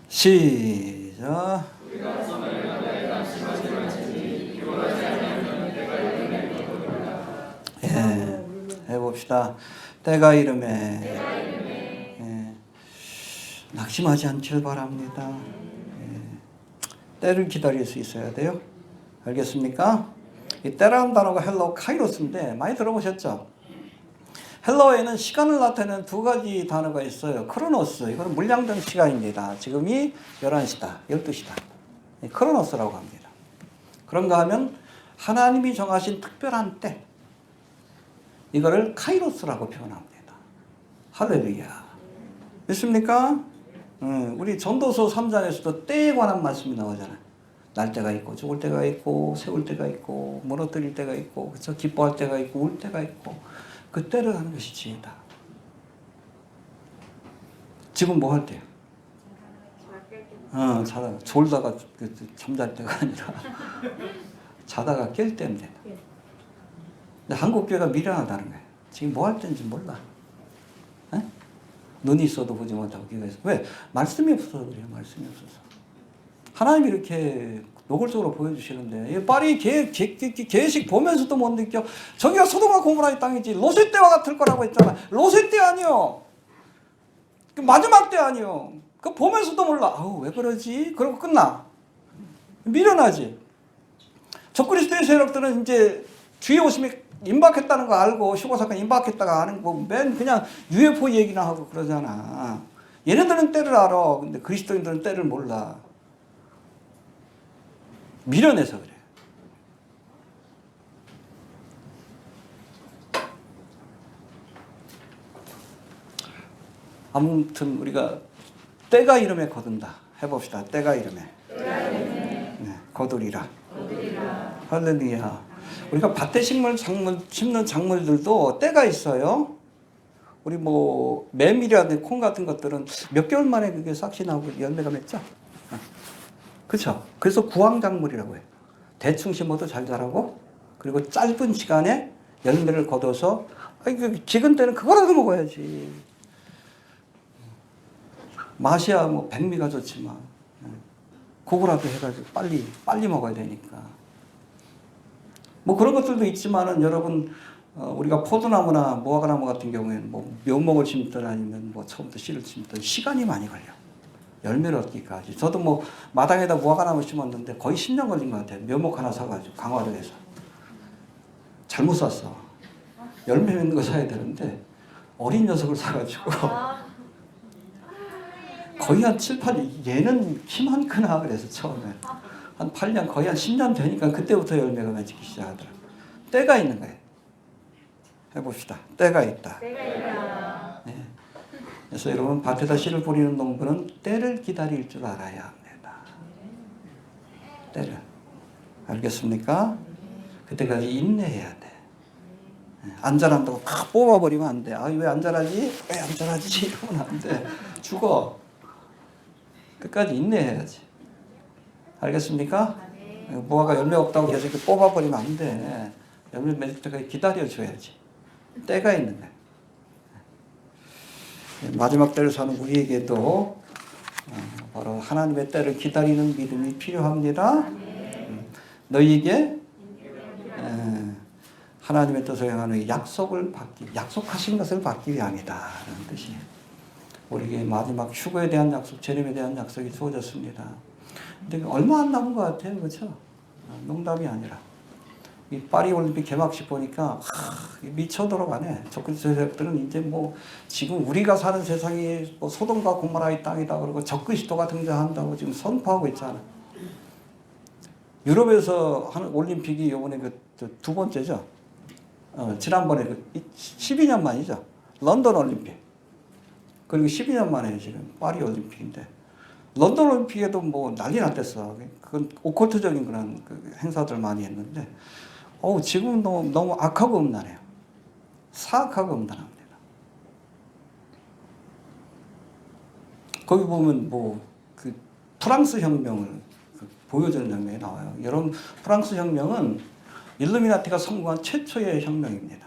시작. 예, 해봅시다. 때가 이름에 낙심하지 않길 바랍니다. 때를 기다릴 수 있어야 돼요. 알겠습니까? 이 때라는 단어가 헬라어 카이로스인데 많이 들어보셨죠? 헬라어에는 시간을 나타내는 두 가지 단어가 있어요. 크로노스, 이거는 물량된 시간입니다. 지금이 11시다, 12시다. 크로노스라고 합니다. 그런가 하면 하나님이 정하신 특별한 때, 이거를 카이로스라고 표현합니다. 할렐루야. 믿습니까? 우리 전도서 3장에서도 때에 관한 말씀이 나오잖아요. 날 때가 있고 죽을 때가 있고 세울 때가 있고 무너뜨릴 때가 있고 그렇죠? 기뻐할 때가 있고 울 때가 있고 그 때를 하는 것이 지혜다. 지금 뭐 할 때요? 자다가 졸다가 잠잘 때가 아니라 자다가 깰 때인데. 근데 한국 교회가 미련하다는 거예요. 지금 뭐 할 때인지 몰라. 에? 눈이 있어도 보지 못하고 귀가 있어. 왜? 말씀이 없어서 그래요. 말씀이 없어서. 하나님이 이렇게 노골적으로 보여주시는데 파리 계획식 보면서도 못 느껴. 저기가 소돔과 고모라의 땅이지 롯의 때와 같을 거라고 했잖아. 롯의 때 아니요. 그 마지막 때 아니요. 그거 보면서도 몰라. 아우 왜 그러지? 그러고 끝나. 미련하지. 적그리스도의 세력들은 이제 주의 오심이 임박했다는 거 알고 15사건 임박했다가 아는 거 맨 그냥 UFO 얘기나 하고 그러잖아. 얘네들은 때를 알아. 근데 그리스도인들은 때를 몰라. 미련해서 그래. 아무튼 우리가 때가 이름에 거둔다. 해봅시다. 때가 이름에. 네, 거두리라. 할렐루야. 우리가 밭에 심는 작물들도 때가 있어요. 우리 뭐 메밀이라든지 콩 같은 것들은 몇 개월 만에 그게 싹이 나고 열매가 맺죠. 그렇죠. 그래서 구황작물이라고 해요. 대충 심어도 잘 자라고, 그리고 짧은 시간에 열매를 거둬서, 지금 때는 그거라도 먹어야지. 맛이야 뭐 백미가 좋지만 그거라도 해가지고 빨리 먹어야 되니까. 뭐 그런 것들도 있지만은 여러분, 우리가 포도나무나 무화과나무 같은 경우에는 뭐 묘목을 심든 아니면 뭐 처음부터 씨를 심든 시간이 많이 걸려. 열매를 얻기까지. 저도 뭐 마당에다 무화과나무 심었는데 거의 10년 걸린 것 같아요. 묘목 하나 사가지고 강화도에서. 잘못 샀어. 열매 맺는 거 사야 되는데 어린 녀석을 사가지고 거의 한 7, 8년, 얘는 키만 크나 그래서 처음에 한 8년, 거의 한 10년 되니까 그때부터 열매가 맺기 시작하더라고요. 때가 있는 거예요. 해봅시다. 때가 있다. 네. 그래서 여러분, 밭에다 씨를 뿌리는 농부는 때를 기다릴 줄 알아야 합니다. 때를. 알겠습니까? 그때까지 인내해야 돼. 안 자란다고 팍 뽑아버리면 안 돼. 왜 안 자라지? 왜 안 자라지? 이러면 안 돼. 죽어. 끝까지 인내해야지. 알겠습니까? 무화과 열매 없다고 계속 이렇게 뽑아버리면 안 돼. 열매 맺을 때까지 기다려줘야지. 때가 있는 거야. 마지막 때를 사는 우리에게도 바로 하나님의 때를 기다리는 믿음이 필요합니다. 너희에게 하나님의 뜻을 향하는 약속하신 것을 받기 위함이다. 라는 뜻이에요. 우리에게 마지막 휴거에 대한 약속, 재림에 대한 약속이 주어졌습니다. 근데 얼마 안 남은 것 같아요. 그렇죠? 농담이 아니라. 이 파리 올림픽 개막식 보니까 미쳐 돌아가네. 적그리스 세력들은 이제 뭐 지금 우리가 사는 세상이 뭐 소돔과 고모라의 땅이다 그러고 적그리스도가 등장한다고 지금 선포하고 있잖아. 유럽에서 하는 올림픽이 이번에 두 번째죠. 지난번에 12년 만이죠. 런던 올림픽. 그리고 12년 만에 지금 파리 올림픽인데, 런던 올림픽에도 뭐 난리 났댔어. 그건 오컬트적인 그런 행사들 많이 했는데, 지금 너무 악하고 음란해요. 사악하고 음란합니다. 거기 보면 그 프랑스 혁명을 보여주는 장면이 나와요. 여러분, 프랑스 혁명은 일루미나티가 성공한 최초의 혁명입니다.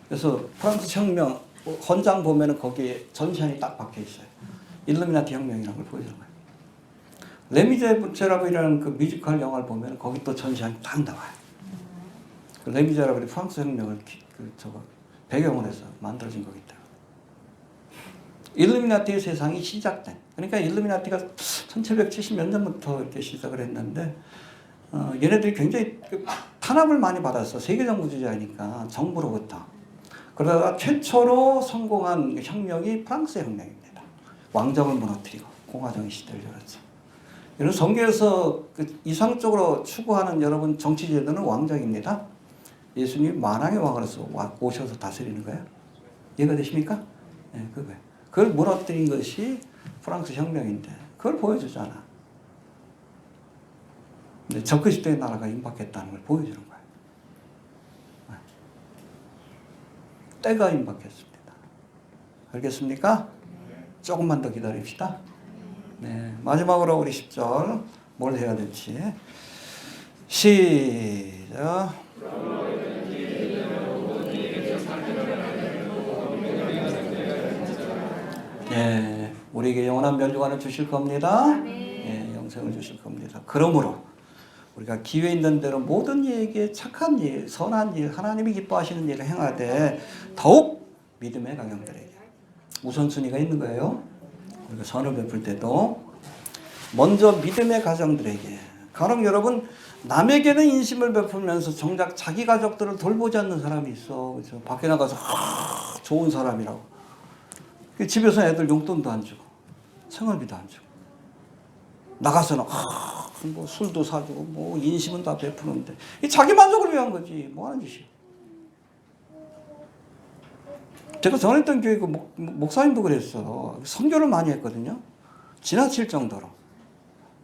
그래서 프랑스 혁명 헌장 보면은 거기에 전시안이 딱 박혀 있어요. 일루미나티 혁명이라는 걸 보여주는 거예요. 레미제라블이라는 그 뮤지컬 영화를 보면 거기 또 전시안이 딱 나와요. 그 레미제라블이 프랑스 혁명을 배경으로 해서 만들어진 거기 때문에. 일루미나티의 세상이 시작된. 그러니까 일루미나티가 1770 몇 년부터 이렇게 시작을 했는데, 얘네들이 굉장히 탄압을 많이 받았어. 세계정부주의자니까 정부로부터. 그러다가 최초로 성공한 혁명이 프랑스 혁명입니다. 왕정을 무너뜨리고 공화정의 시대를 열었죠. 이런 성경에서 이상적으로 추구하는 여러분 정치제도는 왕정입니다. 예수님이 만왕의 왕으로서 오셔서 다스리는 거예요. 이해가 되십니까? 네, 그거예요. 그걸 무너뜨린 것이 프랑스 혁명인데 그걸 보여주잖아. 근데 적그리스도의 나라가 임박했다는 걸 보여주는 거예요. 때가 임박했습니다. 알겠습니까? 조금만 더 기다립시다. 네, 마지막으로 우리 10절 뭘 해야 될지 시작. 네, 우리에게 영원한 면류관을 주실 겁니다. 네, 영생을 주실 겁니다. 그러므로 우리가 기회 있는 대로 모든 이에게 착한 일, 선한 일, 하나님이 기뻐하시는 일을 행하되 더욱 믿음의 가정들에게 우선순위가 있는 거예요. 우리가 선을 베풀 때도 먼저 믿음의 가정들에게. 가령 여러분, 남에게는 인심을 베풀면서 정작 자기 가족들을 돌보지 않는 사람이 있어. 그렇죠? 밖에 나가서 좋은 사람이라고. 집에서 애들 용돈도 안 주고 생활비도 안 주고 나가서는 뭐 술도 사주고 뭐 인심은 다 베푸는데 이 자기 만족을 위한 거지 뭐 하는 짓이야. 제가 전했던 교회 목사님도 그랬어. 선교를 많이 했거든요. 지나칠 정도로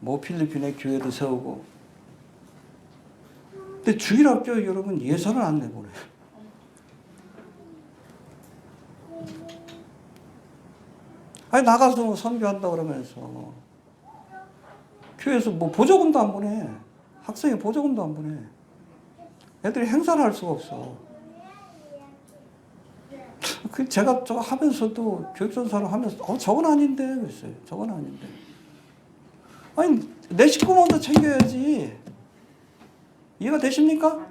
뭐 필리핀에 교회도 세우고 근데 주일학교 여러분 예산을 안 내보내. 아니 나가서 선교한다 그러면서 교회에서 뭐 보조금도 안 보내. 학생이 보조금도 안 보내. 애들이 행사를 할 수가 없어. 그 제가 저거 하면서도 교육전사를 하면서 저건 아닌데 그랬어요. 저건 아닌데. 아니 내 식구 먼저 챙겨야지. 이해가 되십니까?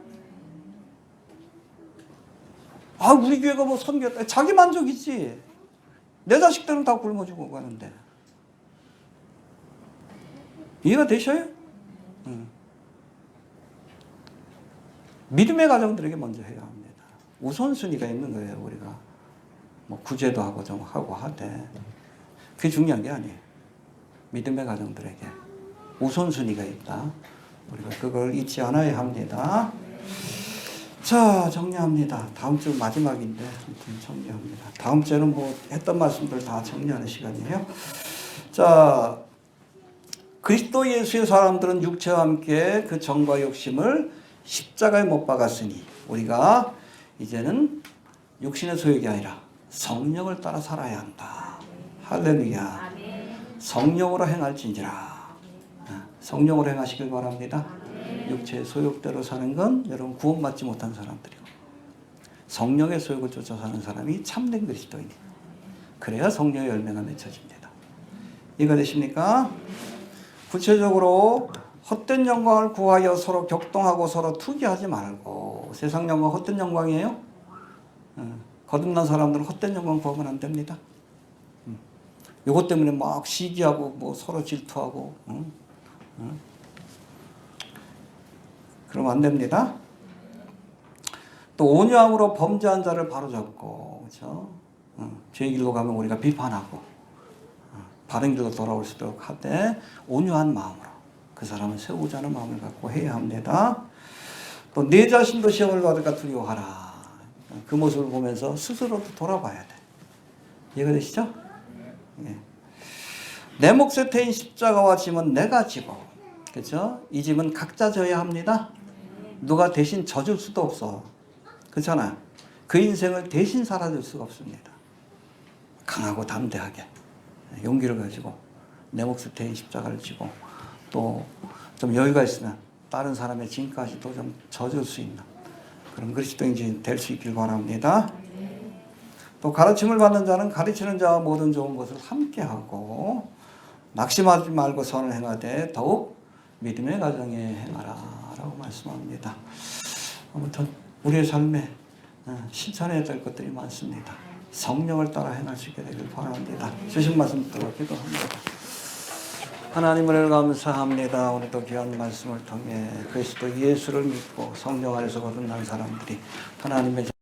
아 우리 교회가 뭐 선교했다. 자기 만족이지. 내 자식들은 다 굶어주고 가는데. 이해가 되셔요? 믿음의 가정들에게 먼저 해야 합니다. 우선순위가 있는 거예요. 우리가 뭐 구제도 하고 좀 하고 하되 그게 중요한 게 아니에요. 믿음의 가정들에게 우선순위가 있다. 우리가 그걸 잊지 않아야 합니다. 자, 정리합니다. 다음 주 마지막인데 정리합니다. 다음 주에는 뭐 했던 말씀들 다 정리하는 시간이에요. 자, 그리스도 예수의 사람들은 육체와 함께 그 정과 욕심을 십자가에 못 박았으니 우리가 이제는 육신의 소욕이 아니라 성령을 따라 살아야 한다. 할렐루야. 성령으로 행할진지라. 성령으로 행하시길 바랍니다. 육체의 소욕대로 사는 건 여러분 구원받지 못한 사람들이고 성령의 소욕을 쫓아 사는 사람이 참된 그리스도인이에요. 그래야 성령의 열매가 맺혀집니다. 이해가 되십니까? 구체적으로 헛된 영광을 구하여 서로 격동하고 서로 투기하지 말고. 세상 영광 헛된 영광이에요. 거듭난 사람들은 헛된 영광 구하면 안 됩니다. 이것 때문에 막 시기하고 뭐 서로 질투하고 그러면 안 됩니다. 또 온유함으로 범죄한 자를 바로잡고, 그렇죠? 죄의 길로 가면 우리가 비판하고 바른 길로 돌아올 수 있도록 하되 온유한 마음으로 그 사람을 세우자는 마음을 갖고 해야 합니다. 또 내 자신도 시험을 받을까 두려워하라. 그 모습을 보면서 스스로도 돌아봐야 돼. 이해가 되시죠? 예. 내 몫에 태인 십자가와 짐은 내가 지고, 그렇죠? 이 짐은 각자 져야 합니다. 누가 대신 져줄 수도 없어. 그렇잖아. 그 인생을 대신 살아줄 수가 없습니다. 강하고 담대하게 용기를 가지고 내 몫에 태인 십자가를 지고 또 좀 여유가 있으면 다른 사람의 짐까지도 좀 져줄 수 있는 그런 그리스도인이 될 수 있길 바랍니다. 또 가르침을 받는 자는 가르치는 자와 모든 좋은 것을 함께하고 낙심하지 말고 선을 행하되 더욱 믿음의 가정에 행하라 라고 말씀합니다. 아무튼 우리의 삶에 실천해야 될 것들이 많습니다. 성령을 따라 행할 수 있게 되길 바랍니다. 주신 말씀 듣고 기도합니다. 하나님을 감사합니다. 오늘도 귀한 말씀을 통해 그리스도 예수를 믿고 성령 안에서 거듭난 사람들이 하나님의